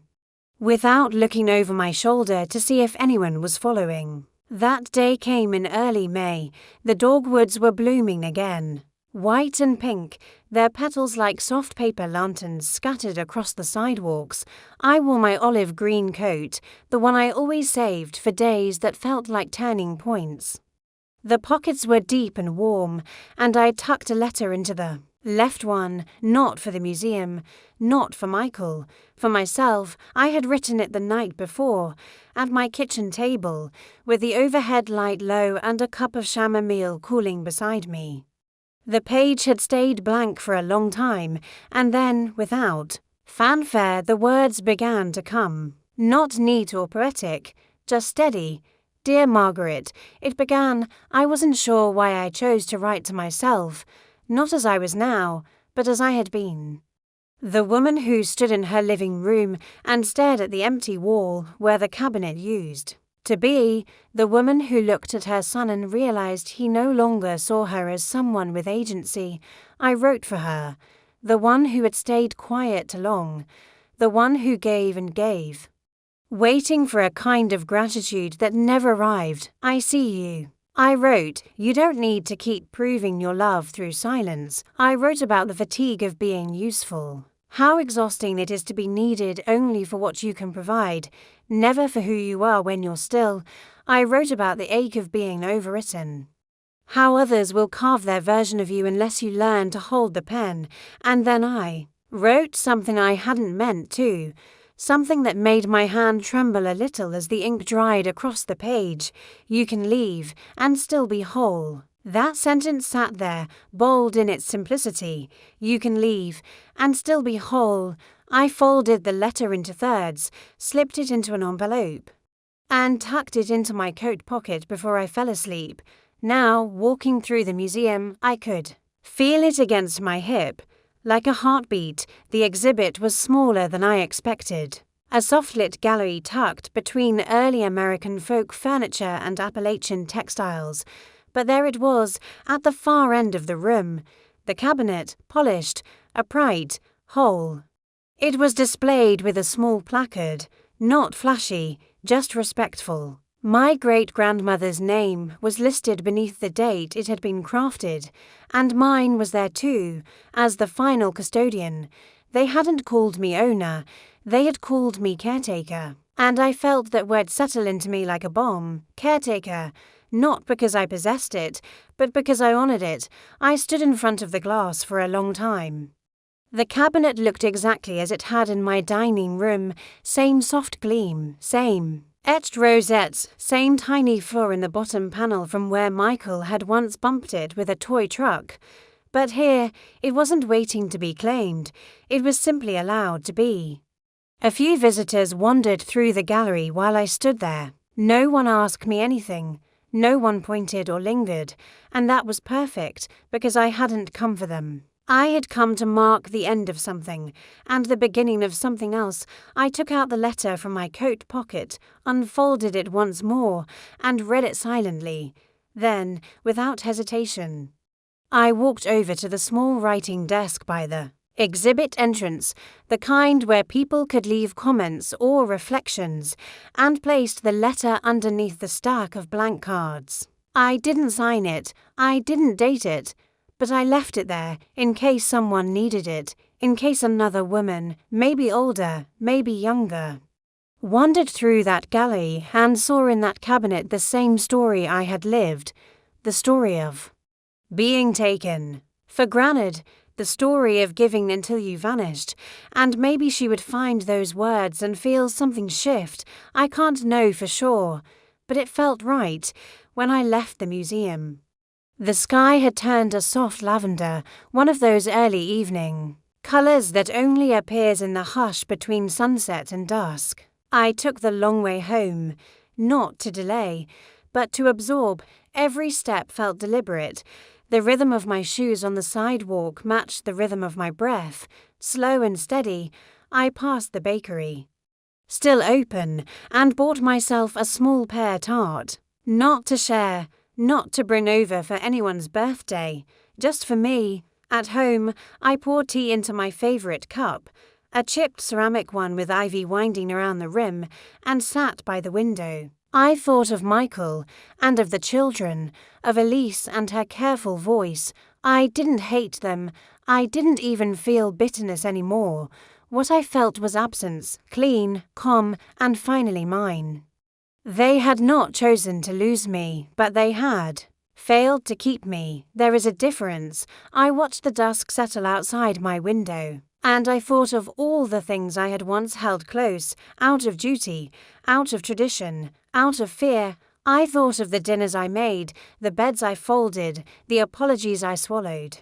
without looking over my shoulder to see if anyone was following. That day came in early May. The dogwoods were blooming again, white and pink, their petals like soft paper lanterns scattered across the sidewalks. I wore my olive green coat, the one I always saved for days that felt like turning points. The pockets were deep and warm, and I tucked a letter into the left one, not for the museum, not for Michael, for myself. I had written it the night before, at my kitchen table, with the overhead light low and a cup of chamomile cooling beside me. The page had stayed blank for a long time, and then, without fanfare, the words began to come. Not neat or poetic, just steady. Dear Margaret, it began. I wasn't sure why I chose to write to myself, not as I was now, but as I had been. The woman who stood in her living room and stared at the empty wall where the cabinet used to be, the woman who looked at her son and realized he no longer saw her as someone with agency. I wrote for her, the one who had stayed quiet too long, the one who gave and gave, waiting for a kind of gratitude that never arrived. I see you. I wrote, you don't need to keep proving your love through silence. I wrote about the fatigue of being useful, how exhausting it is to be needed only for what you can provide, never for who you are when you're still. I wrote about the ache of being overwritten, how others will carve their version of you unless you learn to hold the pen. And then I wrote something I hadn't meant to, something that made my hand tremble a little as the ink dried across the page. You can leave and still be whole. That sentence sat there, bold in its simplicity. You can leave and still be whole. I folded the letter into thirds, slipped it into an envelope, and tucked it into my coat pocket before I fell asleep. Now, walking through the museum, I could feel it against my hip. Like a heartbeat, the exhibit was smaller than I expected. A soft-lit gallery tucked between early American folk furniture and Appalachian textiles, but there it was, at the far end of the room, the cabinet, polished, upright, whole. It was displayed with a small placard, not flashy, just respectful. My great-grandmother's name was listed beneath the date it had been crafted, and mine was there too, as the final custodian. They hadn't called me owner, they had called me caretaker, and I felt that word settle into me like a bomb. Caretaker, not because I possessed it, but because I honoured it. I stood in front of the glass for a long time. The cabinet looked exactly as it had in my dining room, same soft gleam, same etched rosettes, same tiny flaw in the bottom panel from where Michael had once bumped it with a toy truck. But here, it wasn't waiting to be claimed, it was simply allowed to be. A few visitors wandered through the gallery while I stood there. No one asked me anything, no one pointed or lingered, and that was perfect, because I hadn't come for them. I had come to mark the end of something, and the beginning of something else. I took out the letter from my coat pocket, unfolded it once more, and read it silently. Then, without hesitation, I walked over to the small writing desk by the exhibit entrance, the kind where people could leave comments or reflections, and placed the letter underneath the stack of blank cards. I didn't sign it, I didn't date it, but I left it there in case someone needed it, in case another woman, maybe older, maybe younger, wandered through that gallery and saw in that cabinet the same story I had lived, the story of being taken for granted, the story of giving until you vanished, and maybe she would find those words and feel something shift. I can't know for sure, but it felt right when I left the museum. The sky had turned a soft lavender, one of those early evening colours that only appears in the hush between sunset and dusk. I took the long way home, not to delay, but to absorb. Every step felt deliberate. The rhythm of my shoes on the sidewalk matched the rhythm of my breath. Slow and steady, I passed the bakery, still open, and bought myself a small pear tart. Not to share, not to bring over for anyone's birthday, just for me. At home, I poured tea into my favourite cup, a chipped ceramic one with ivy winding around the rim, and sat by the window. I thought of Michael, and of the children, of Elise and her careful voice. I didn't hate them, I didn't even feel bitterness anymore. What I felt was absence, clean, calm, and finally mine. They had not chosen to lose me, but they had failed to keep me. There is a difference. I watched the dusk settle outside my window, and I thought of all the things I had once held close, out of duty, out of tradition, out of fear. I thought of the dinners I made, the beds I folded, the apologies I swallowed.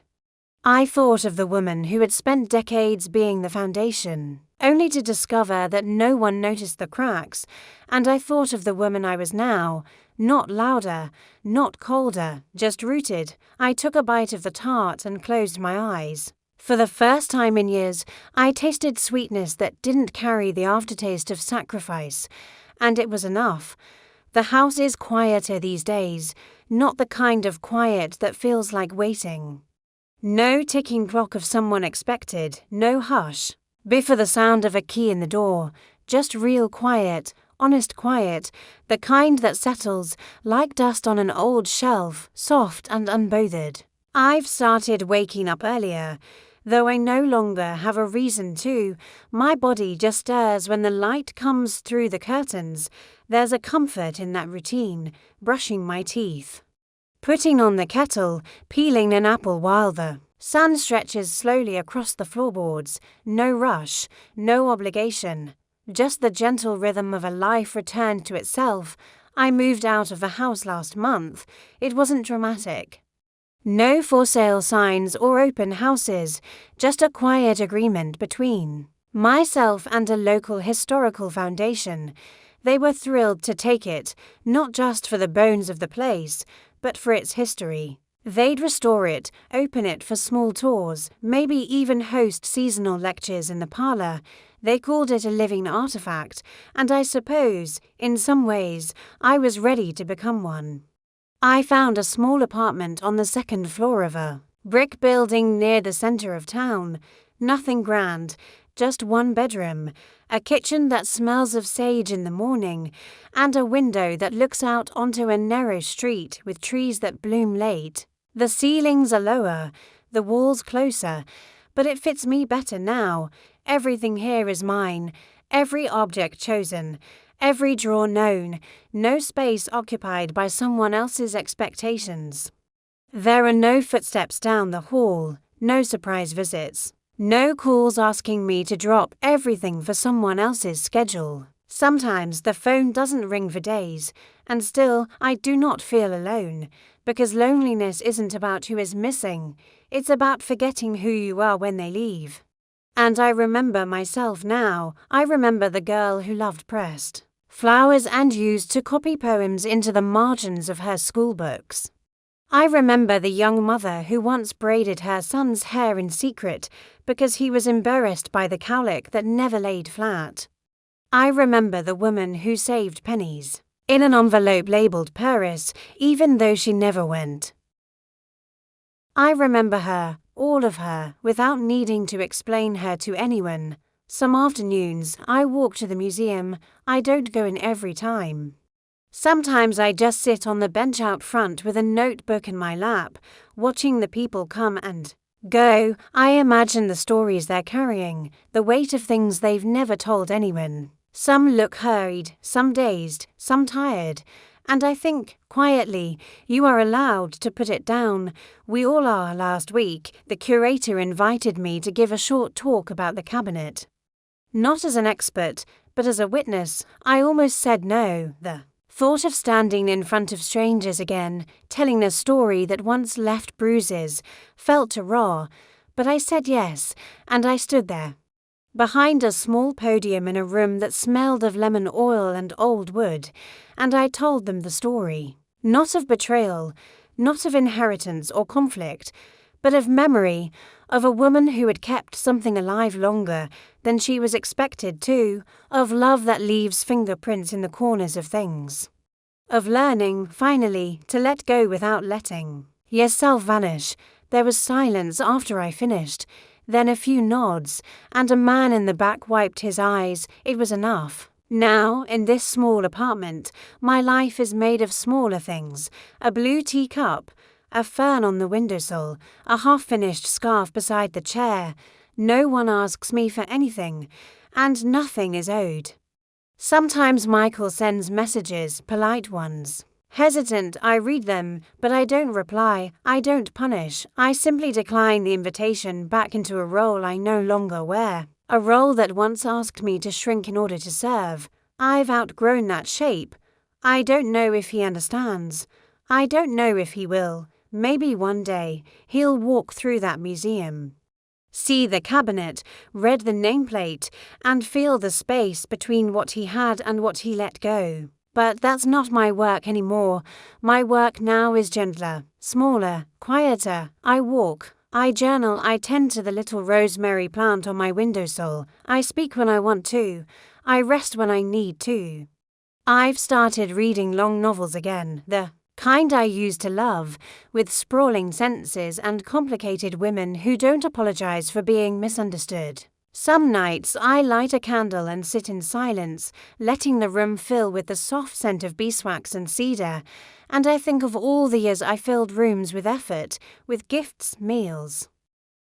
I thought of the woman who had spent decades being the foundation, only to discover that no one noticed the cracks, and I thought of the woman I was now, not louder, not colder, just rooted. I took a bite of the tart and closed my eyes. For the first time in years, I tasted sweetness that didn't carry the aftertaste of sacrifice, and it was enough. The house is quieter these days, not the kind of quiet that feels like waiting. No ticking clock of someone expected, no hush, before the sound of a key in the door, just real quiet, honest quiet, the kind that settles like dust on an old shelf, soft and unbothered. I've started waking up earlier, though I no longer have a reason to. My body just stirs when the light comes through the curtains. There's a comfort in that routine, brushing my teeth, putting on the kettle, peeling an apple while the sun stretches slowly across the floorboards. No rush, no obligation, just the gentle rhythm of a life returned to itself. I moved out of the house last month. It wasn't dramatic. No for sale signs or open houses, just a quiet agreement between myself and a local historical foundation. They were thrilled to take it, not just for the bones of the place, but for its history. They'd restore it, open it for small tours, maybe even host seasonal lectures in the parlour. They called it a living artifact, and I suppose, in some ways, I was ready to become one. I found a small apartment on the second floor of a brick building near the center of town. Nothing grand, just one bedroom, a kitchen that smells of sage in the morning, and a window that looks out onto a narrow street with trees that bloom late. The ceilings are lower, the walls closer, but it fits me better now. Everything here is mine, every object chosen, every drawer known, no space occupied by someone else's expectations. There are no footsteps down the hall, no surprise visits, no calls asking me to drop everything for someone else's schedule. Sometimes the phone doesn't ring for days, and still I do not feel alone, because loneliness isn't about who is missing, it's about forgetting who you are when they leave. And I remember myself now. I remember the girl who loved pressed flowers and used to copy poems into the margins of her school books. I remember the young mother who once braided her son's hair in secret because he was embarrassed by the cowlick that never laid flat. I remember the woman who saved pennies in an envelope labeled Paris, even though she never went. I remember her, all of her, without needing to explain her to anyone. Some afternoons I walk to the museum. I don't go in every time. Sometimes I just sit on the bench out front with a notebook in my lap, watching the people come and go. I imagine the stories they're carrying, the weight of things they've never told anyone. Some look hurried, some dazed, some tired, and I think, quietly, you are allowed to put it down. We all are. Last week, the curator invited me to give a short talk about the cabinet. Not as an expert, but as a witness. I almost said no. The thought of standing in front of strangers again, telling a story that once left bruises, felt raw, but I said yes, and I stood there, behind a small podium in a room that smelled of lemon oil and old wood, and I told them the story, not of betrayal, not of inheritance or conflict, but of memory, of a woman who had kept something alive longer than she was expected to, of love that leaves fingerprints in the corners of things, of learning, finally, to let go without letting yourself vanish. There was silence after I finished, then a few nods, and a man in the back wiped his eyes. It was enough. Now, in this small apartment, my life is made of smaller things, a blue teacup, a fern on the windowsill, a half-finished scarf beside the chair. No one asks me for anything, and nothing is owed. Sometimes Michael sends messages, polite ones. Hesitant, I read them, but I don't reply, I don't punish, I simply decline the invitation back into a role I no longer wear, a role that once asked me to shrink in order to serve. I've outgrown that shape. I don't know if he understands. I don't know if he will. Maybe one day he'll walk through that museum, see the cabinet, read the nameplate, and feel the space between what he had and what he let go. But that's not my work anymore. My work now is gentler, smaller, quieter. I walk, I journal, I tend to the little rosemary plant on my windowsill. I speak when I want to. I rest when I need to. I've started reading long novels again, the kind I used to love, with sprawling sentences and complicated women who don't apologize for being misunderstood. Some nights I light a candle and sit in silence, letting the room fill with the soft scent of beeswax and cedar, and I think of all the years I filled rooms with effort, with gifts, meals,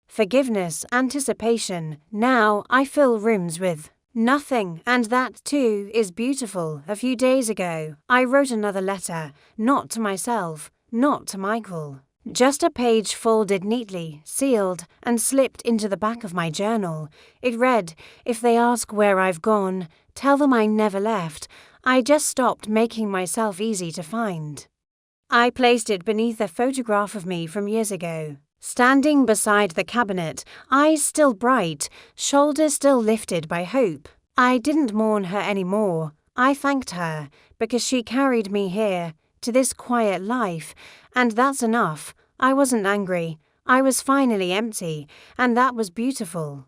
forgiveness, anticipation. Now I fill rooms with nothing, and that too is beautiful. A few days ago, I wrote another letter, not to myself, not to Michael. Just a page folded neatly, sealed, and slipped into the back of my journal. It read, "If they ask where I've gone, tell them I never left. I just stopped making myself easy to find." I placed it beneath a photograph of me from years ago, standing beside the cabinet, eyes still bright, shoulders still lifted by hope. I didn't mourn her anymore. I thanked her, because she carried me here, to this quiet life, and that's enough. I wasn't angry. I was finally empty, and that was beautiful.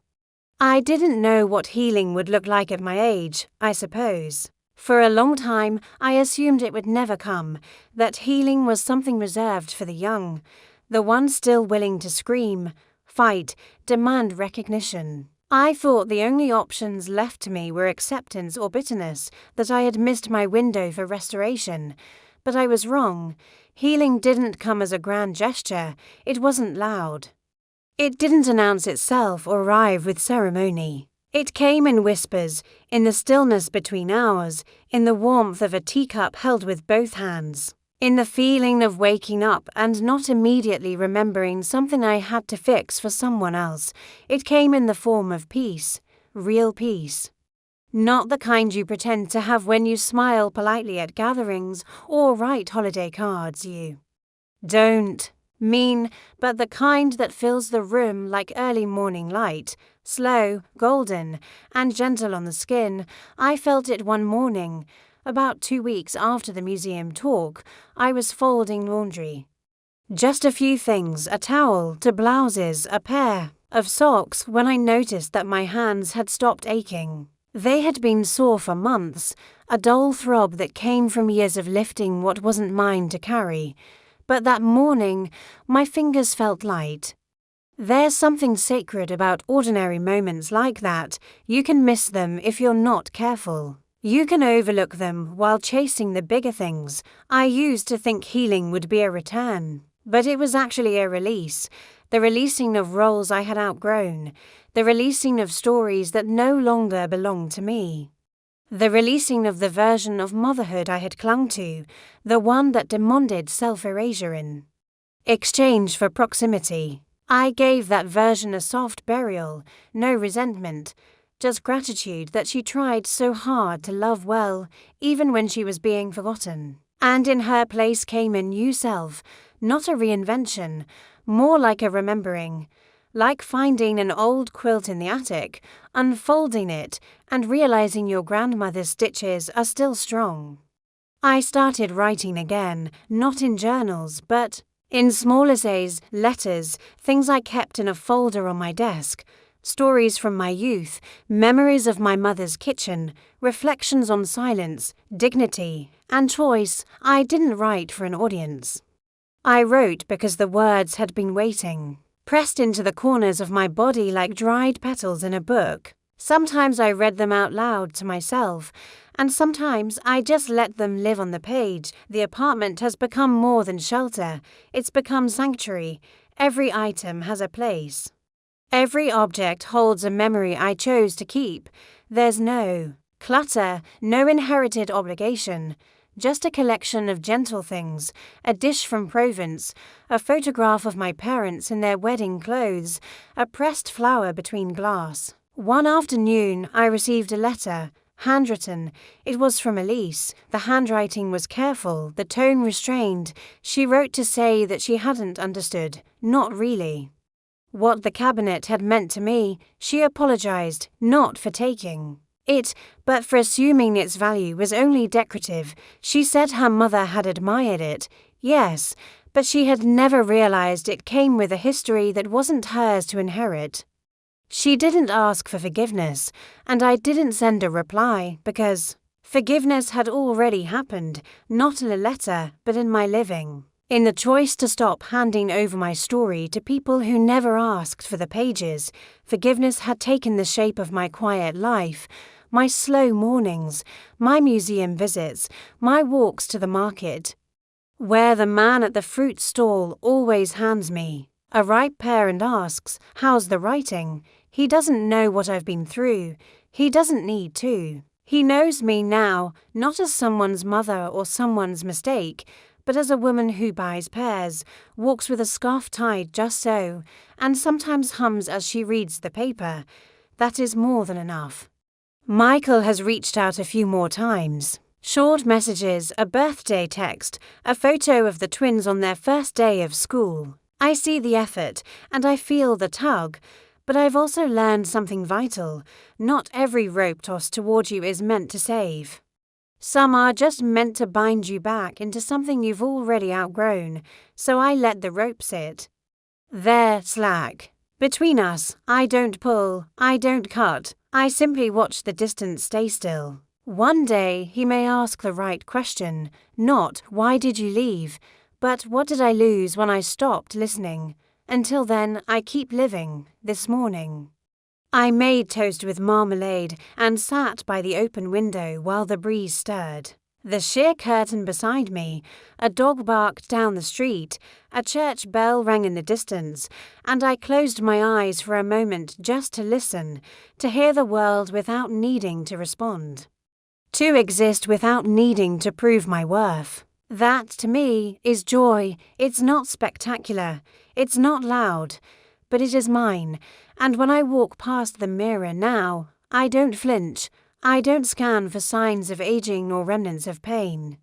I didn't know what healing would look like at my age, I suppose. For a long time, I assumed it would never come, that healing was something reserved for the young, the ones still willing to scream, fight, demand recognition. I thought the only options left to me were acceptance or bitterness, that I had missed my window for restoration. But I was wrong. Healing didn't come as a grand gesture. It wasn't loud. It didn't announce itself or arrive with ceremony. It came in whispers, in the stillness between hours, in the warmth of a teacup held with both hands, in the feeling of waking up and not immediately remembering something I had to fix for someone else. It came in the form of peace, real peace. Not the kind you pretend to have when you smile politely at gatherings or write holiday cards you don't mean, but the kind that fills the room like early morning light, slow, golden, and gentle on the skin. I felt it one morning. About 2 weeks after the museum talk, I was folding laundry. Just a few things, a towel, 2 blouses, a pair of socks, when I noticed that my hands had stopped aching. They had been sore for months, a dull throb that came from years of lifting what wasn't mine to carry. But that morning, my fingers felt light. There's something sacred about ordinary moments like that. You can miss them if you're not careful. You can overlook them while chasing the bigger things. I used to think healing would be a return, but it was actually a release. The releasing of roles I had outgrown. The releasing of stories that no longer belonged to me. The releasing of the version of motherhood I had clung to, the one that demanded self-erasure in exchange for proximity. I gave that version a soft burial, no resentment, just gratitude that she tried so hard to love well, even when she was being forgotten. And in her place came a new self, not a reinvention, more like a remembering. Like finding an old quilt in the attic, unfolding it, and realizing your grandmother's stitches are still strong. I started writing again, not in journals, but in small essays, letters, things I kept in a folder on my desk, stories from my youth, memories of my mother's kitchen, reflections on silence, dignity, and choice. I didn't write for an audience. I wrote because the words had been waiting, pressed into the corners of my body like dried petals in a book. Sometimes I read them out loud to myself, and sometimes I just let them live on the page. The apartment has become more than shelter. It's become sanctuary. Every item has a place. Every object holds a memory I chose to keep. There's no clutter, no inherited obligation. Just a collection of gentle things, a dish from Provence, a photograph of my parents in their wedding clothes, a pressed flower between glass. One afternoon, I received a letter, handwritten. It was from Elise. The handwriting was careful, the tone restrained. She wrote to say that she hadn't understood, not really, what the cabinet had meant to me. She apologized, not for taking it, but for assuming its value was only decorative. She said her mother had admired it, yes, but she had never realized it came with a history that wasn't hers to inherit. She didn't ask for forgiveness, and I didn't send a reply because forgiveness had already happened, not in a letter, but in my living. In the choice to stop handing over my story to people who never asked for the pages. Forgiveness had taken the shape of my quiet life, my slow mornings, my museum visits, my walks to the market, where the man at the fruit stall always hands me a ripe pear and asks, "How's the writing?" He doesn't know what I've been through. He doesn't need to. He knows me now, not as someone's mother or someone's mistake, but as a woman who buys pears, walks with a scarf tied just so, and sometimes hums as she reads the paper. That is more than enough. Michael has reached out a few more times. Short messages, a birthday text, a photo of the twins on their first day of school. I see the effort, and I feel the tug, but I've also learned something vital. Not every rope tossed toward you is meant to save. Some are just meant to bind you back into something you've already outgrown, so I let the rope sit there slack. Between us, I don't pull, I don't cut, I simply watch the distance stay still. One day he may ask the right question, not why did you leave, but what did I lose when I stopped listening? Until then, I keep living, this morning. I made toast with marmalade and sat by the open window while the breeze stirred. The sheer curtain beside me, a dog barked down the street, a church bell rang in the distance, and I closed my eyes for a moment just to listen, to hear the world without needing to respond. To exist without needing to prove my worth. That, to me, is joy. It's not spectacular, it's not loud, but it is mine, and when I walk past the mirror now, I don't flinch. I don't scan for signs of aging or remnants of pain.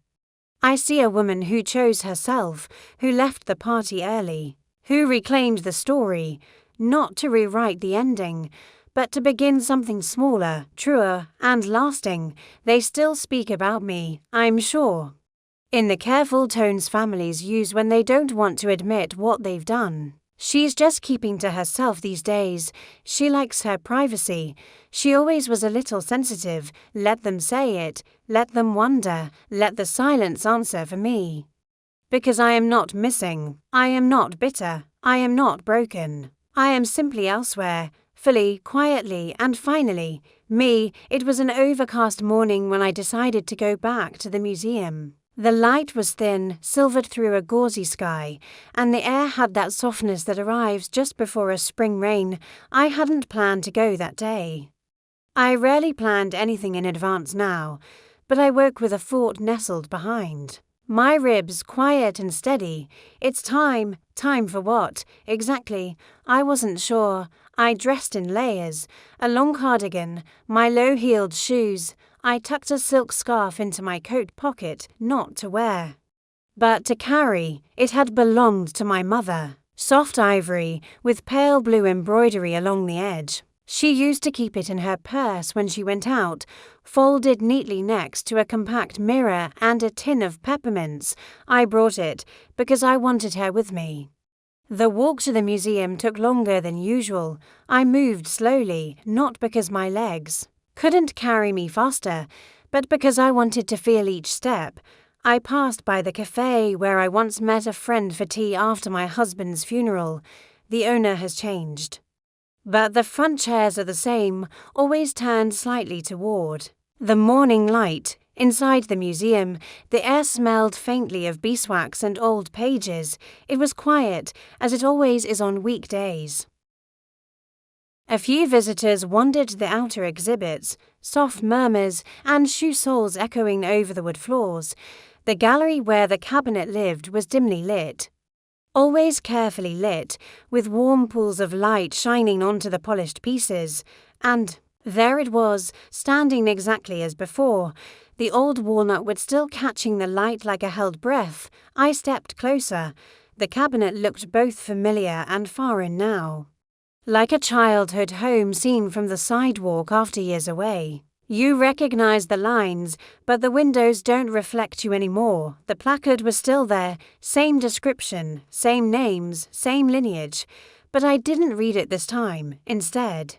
I see a woman who chose herself, who left the party early, who reclaimed the story, not to rewrite the ending, but to begin something smaller, truer, and lasting. They still speak about me, I'm sure, in the careful tones families use when they don't want to admit what they've done. She's just keeping to herself these days. She likes her privacy. She always was a little sensitive. Let them say it. Let them wonder. Let the silence answer for me. Because I am not missing. I am not bitter. I am not broken. I am simply elsewhere, fully, quietly, and finally. Me, it was an overcast morning when I decided to go back to the museum. The light was thin, silvered through a gauzy sky, and the air had that softness that arrives just before a spring rain. I hadn't planned to go that day. I rarely planned anything in advance now, but I woke with a thought nestled behind. My ribs quiet and steady. It's time. Time for what? Exactly. I wasn't sure. I dressed in layers, a long cardigan, my low-heeled shoes. I tucked a silk scarf into my coat pocket, not to wear, but to carry. It had belonged to my mother. Soft ivory, with pale blue embroidery along the edge. She used to keep it in her purse when she went out, folded neatly next to a compact mirror and a tin of peppermints. I brought it because I wanted her with me. The walk to the museum took longer than usual. I moved slowly, not because my legs couldn't carry me faster, but because I wanted to feel each step. I passed by the cafe where I once met a friend for tea after my husband's funeral. The owner has changed, but the front chairs are the same, always turned slightly toward the morning light. Inside the museum, the air smelled faintly of beeswax and old pages. It was quiet, as it always is on weekdays. A few visitors wandered the outer exhibits, soft murmurs and shoe soles echoing over the wood floors. The gallery where the cabinet lived was dimly lit, always carefully lit, with warm pools of light shining onto the polished pieces. And there it was, standing exactly as before, the old walnut still catching the light like a held breath. I stepped closer. The cabinet looked both familiar and foreign now, like a childhood home seen from the sidewalk after years away. You recognize the lines, but the windows don't reflect you anymore. The placard was still there, same description, same names, same lineage, but I didn't read it this time. Instead,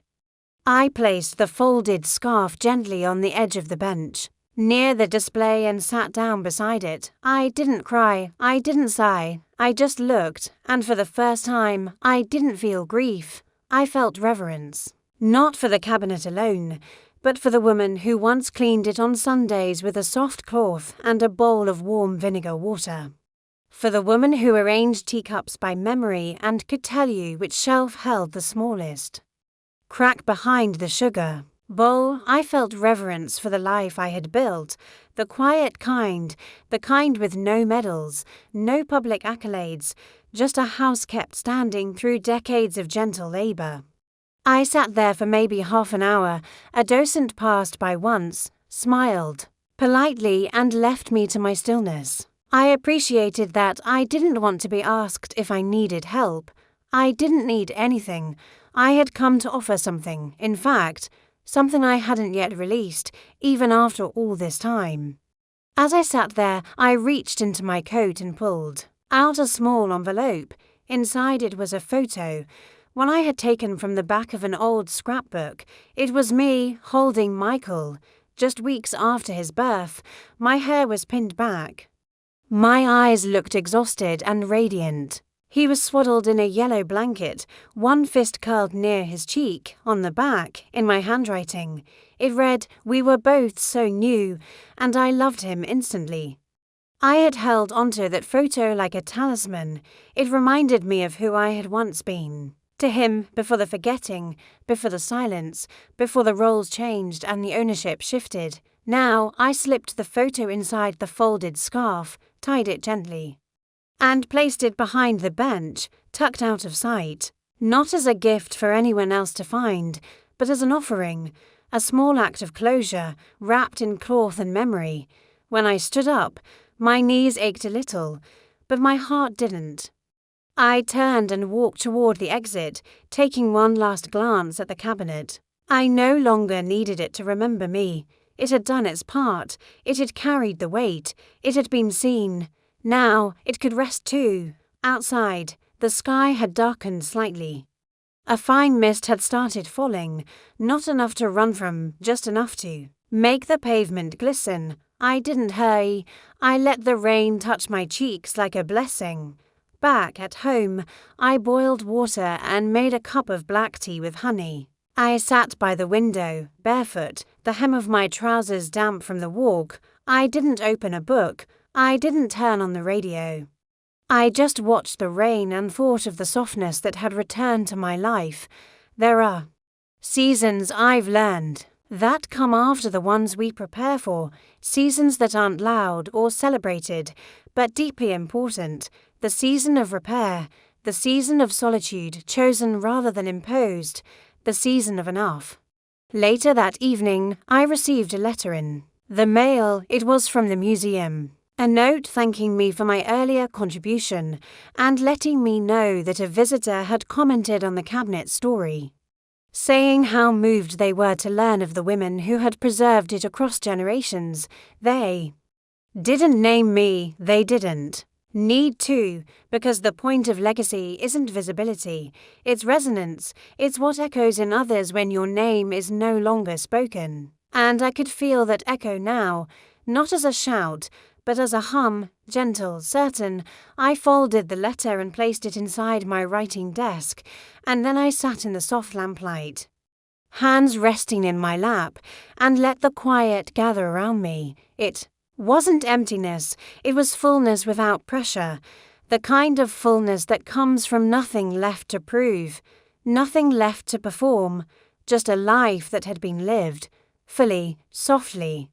I placed the folded scarf gently on the edge of the bench, near the display, and sat down beside it. I didn't cry, I didn't sigh, I just looked, and for the first time, I didn't feel grief. I felt reverence, not for the cabinet alone, but for the woman who once cleaned it on Sundays with a soft cloth and a bowl of warm vinegar water. For the woman who arranged teacups by memory and could tell you which shelf held the smallest crack behind the sugar bowl. I felt reverence for the life I had built, the quiet kind, the kind with no medals, no public accolades, just a house kept standing through decades of gentle labor. I sat there for maybe half an hour. A docent passed by once, smiled politely, and left me to my stillness. I appreciated that. I didn't want to be asked if I needed help. I didn't need anything. I had come to offer something, in fact, something I hadn't yet released, even after all this time. As I sat there, I reached into my coat and pulled out a small envelope. Inside it was a photo, One I had taken from the back of an old scrapbook. It was me holding Michael. Just weeks after his birth, my hair was pinned back. My eyes looked exhausted and radiant. He was swaddled in a yellow blanket, one fist curled near his cheek, on the back, in my handwriting. It read, "We were both so new," and I loved him instantly. I had held onto that photo like a talisman. It reminded me of who I had once been. To him, before the forgetting, before the silence, before the roles changed and the ownership shifted. Now I slipped the photo inside the folded scarf, tied it gently, and placed it behind the bench, tucked out of sight. Not as a gift for anyone else to find, but as an offering, a small act of closure, wrapped in cloth and memory. When I stood up, my knees ached a little, but my heart didn't. I turned and walked toward the exit, taking one last glance at the cabinet. I no longer needed it to remember me. It had done its part. It had carried the weight. It had been seen. Now it could rest too. Outside, the sky had darkened slightly. A fine mist had started falling, not enough to run from, just enough to make the pavement glisten. I didn't hurry. I let the rain touch my cheeks like a blessing. Back at home, I boiled water and made a cup of black tea with honey. I sat by the window, barefoot, the hem of my trousers damp from the walk. I didn't open a book. I didn't turn on the radio. I just watched the rain and thought of the softness that had returned to my life. There are seasons, I've learned, that come after the ones we prepare for, seasons that aren't loud or celebrated, but deeply important, the season of repair, the season of solitude chosen rather than imposed, the season of enough. Later that evening, I received a letter in the mail. It was from the museum. A note thanking me for my earlier contribution and letting me know that a visitor had commented on the cabinet story, saying how moved they were to learn of the women who had preserved it across generations. They didn't name me, they didn't need to, because the point of legacy isn't visibility, it's resonance, it's what echoes in others when your name is no longer spoken. And I could feel that echo now, not as a shout, but as a hum, gentle, certain. I folded the letter and placed it inside my writing desk, and then I sat in the soft lamplight, hands resting in my lap, and let the quiet gather around me. It wasn't emptiness, it was fullness without pressure, the kind of fullness that comes from nothing left to prove, nothing left to perform, just a life that had been lived, fully, softly,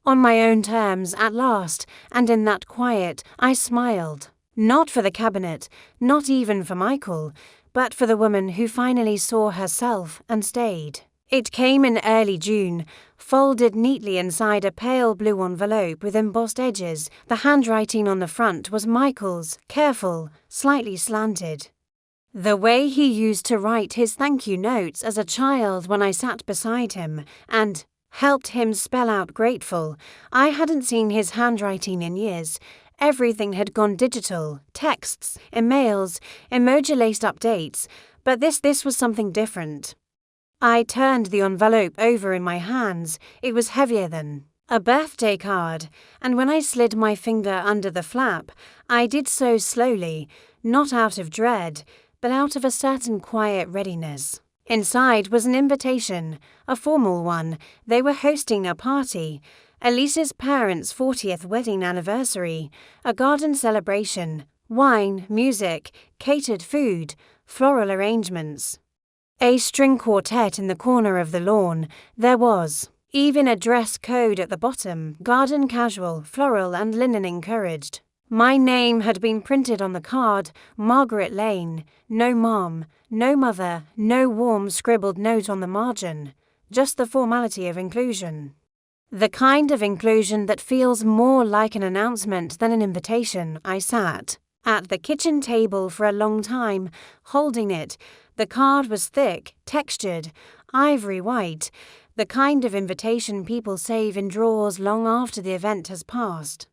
on my own terms at last, and in that quiet I smiled. Not for the cabinet, not even for Michael, but for the woman who finally saw herself and stayed. It came in early June, folded neatly inside a pale blue envelope with embossed edges. The handwriting on the front was Michael's, careful, slightly slanted. The way he used to write his thank you notes as a child when I sat beside him and helped him spell out grateful. I hadn't seen his handwriting in years. Everything had gone digital, texts, emails, emoji-laced updates, but this was something different. I turned the envelope over in my hands. It was heavier than a birthday card, and when I slid my finger under the flap, I did so slowly, not out of dread, but out of a certain quiet readiness. Inside was an invitation, a formal one. They were hosting a party, Elise's parents' 40th wedding anniversary, a garden celebration, wine, music, catered food, floral arrangements. A string quartet in the corner of the lawn. There was even a dress code at the bottom, garden casual, floral and linen encouraged. My name had been printed on the card, Margaret Lane, no mom, no mother, no warm scribbled note on the margin, just the formality of inclusion. The kind of inclusion that feels more like an announcement than an invitation. I sat at the kitchen table for a long time, holding it. The card was thick, textured, ivory white, the kind of invitation people save in drawers long after the event has passed.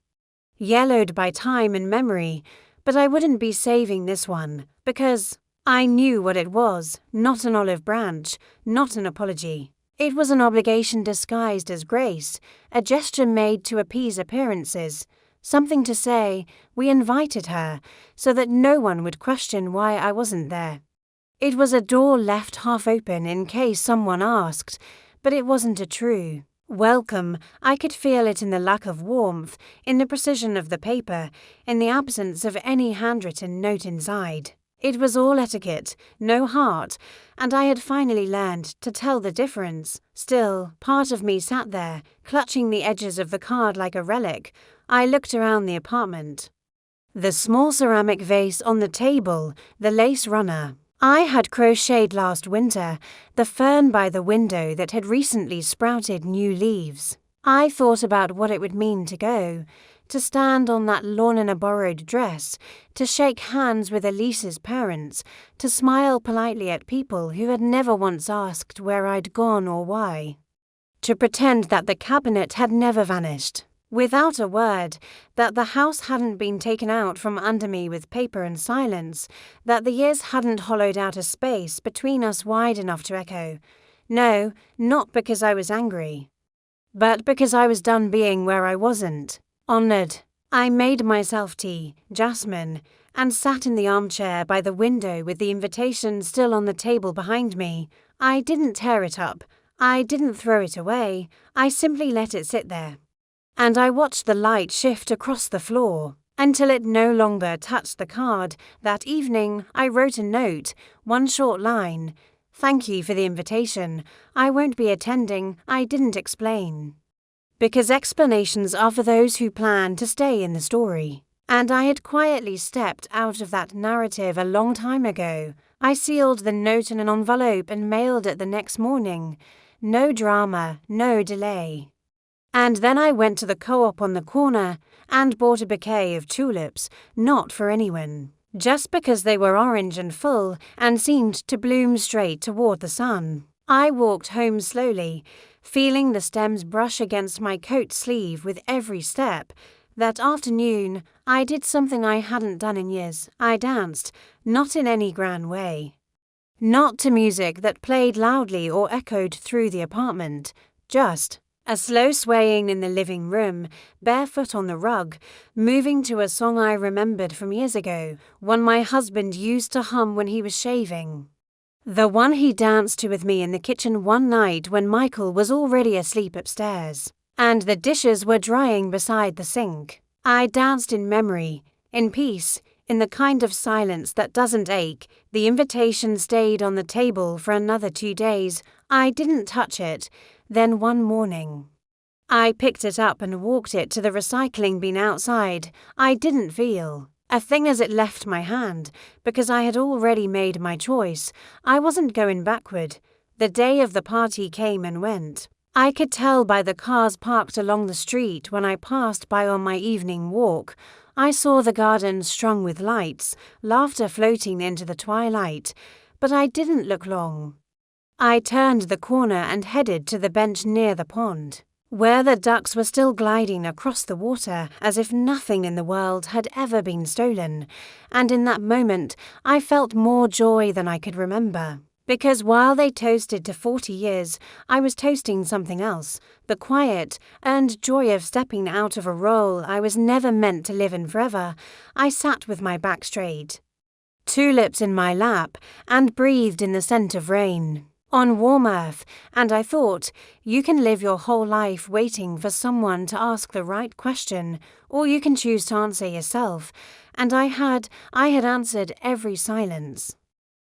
Yellowed by time and memory, but I wouldn't be saving this one, because I knew what it was, not an olive branch, not an apology. It was an obligation disguised as grace, a gesture made to appease appearances, something to say we invited her so that no one would question why I wasn't there. It was a door left half open in case someone asked, but it wasn't a true welcome. I could feel it in the lack of warmth, in the precision of the paper, in the absence of any handwritten note inside. It was all etiquette, no heart, and I had finally learned to tell the difference. Still, part of me sat there, clutching the edges of the card like a relic. I looked around the apartment. The small ceramic vase on the table, the lace runner I had crocheted last winter, the fern by the window that had recently sprouted new leaves. I thought about what it would mean to go, to stand on that lawn in a borrowed dress, to shake hands with Elise's parents, to smile politely at people who had never once asked where I'd gone or why. To pretend that the cabinet had never vanished, without a word, that the house hadn't been taken out from under me with paper and silence, that the years hadn't hollowed out a space between us wide enough to echo. No, not because I was angry, but because I was done being where I wasn't. Honoured. I made myself tea, jasmine, and sat in the armchair by the window with the invitation still on the table behind me. I didn't tear it up. I didn't throw it away. I simply let it sit there. And I watched the light shift across the floor until it no longer touched the card. That evening, I wrote a note, one short line. Thank you for the invitation. I won't be attending. I didn't explain. Because explanations are for those who plan to stay in the story. And I had quietly stepped out of that narrative a long time ago. I sealed the note in an envelope and mailed it the next morning. No drama, no delay. And then I went to the co-op on the corner and bought a bouquet of tulips, not for anyone, just because they were orange and full and seemed to bloom straight toward the sun. I walked home slowly, feeling the stems brush against my coat sleeve with every step. That afternoon, I did something I hadn't done in years. I danced, not in any grand way. Not to music that played loudly or echoed through the apartment, just a slow swaying in the living room, barefoot on the rug, moving to a song I remembered from years ago, one my husband used to hum when he was shaving. The one he danced to with me in the kitchen one night when Michael was already asleep upstairs, and the dishes were drying beside the sink. I danced in memory, in peace, in the kind of silence that doesn't ache. The invitation stayed on the table for another 2 days. I didn't touch it. Then one morning, I picked it up and walked it to the recycling bin outside. I didn't feel a thing as it left my hand, because I had already made my choice. I wasn't going backward. The day of the party came and went. I could tell by the cars parked along the street when I passed by on my evening walk. I saw the garden strung with lights, laughter floating into the twilight, but I didn't look long. I turned the corner and headed to the bench near the pond, where the ducks were still gliding across the water as if nothing in the world had ever been stolen, and in that moment I felt more joy than I could remember. Because while they toasted to 40 years, I was toasting something else, the quiet, earned joy of stepping out of a role I was never meant to live in forever. I sat with my back straight, tulips in my lap, and breathed in the scent of rain on warm earth, and I thought, you can live your whole life waiting for someone to ask the right question, or you can choose to answer yourself, and I had answered every silence,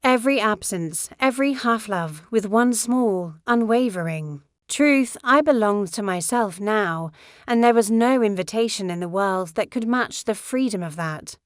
every absence, every half-love with one small, unwavering truth. I belonged to myself now, and there was no invitation in the world that could match the freedom of that.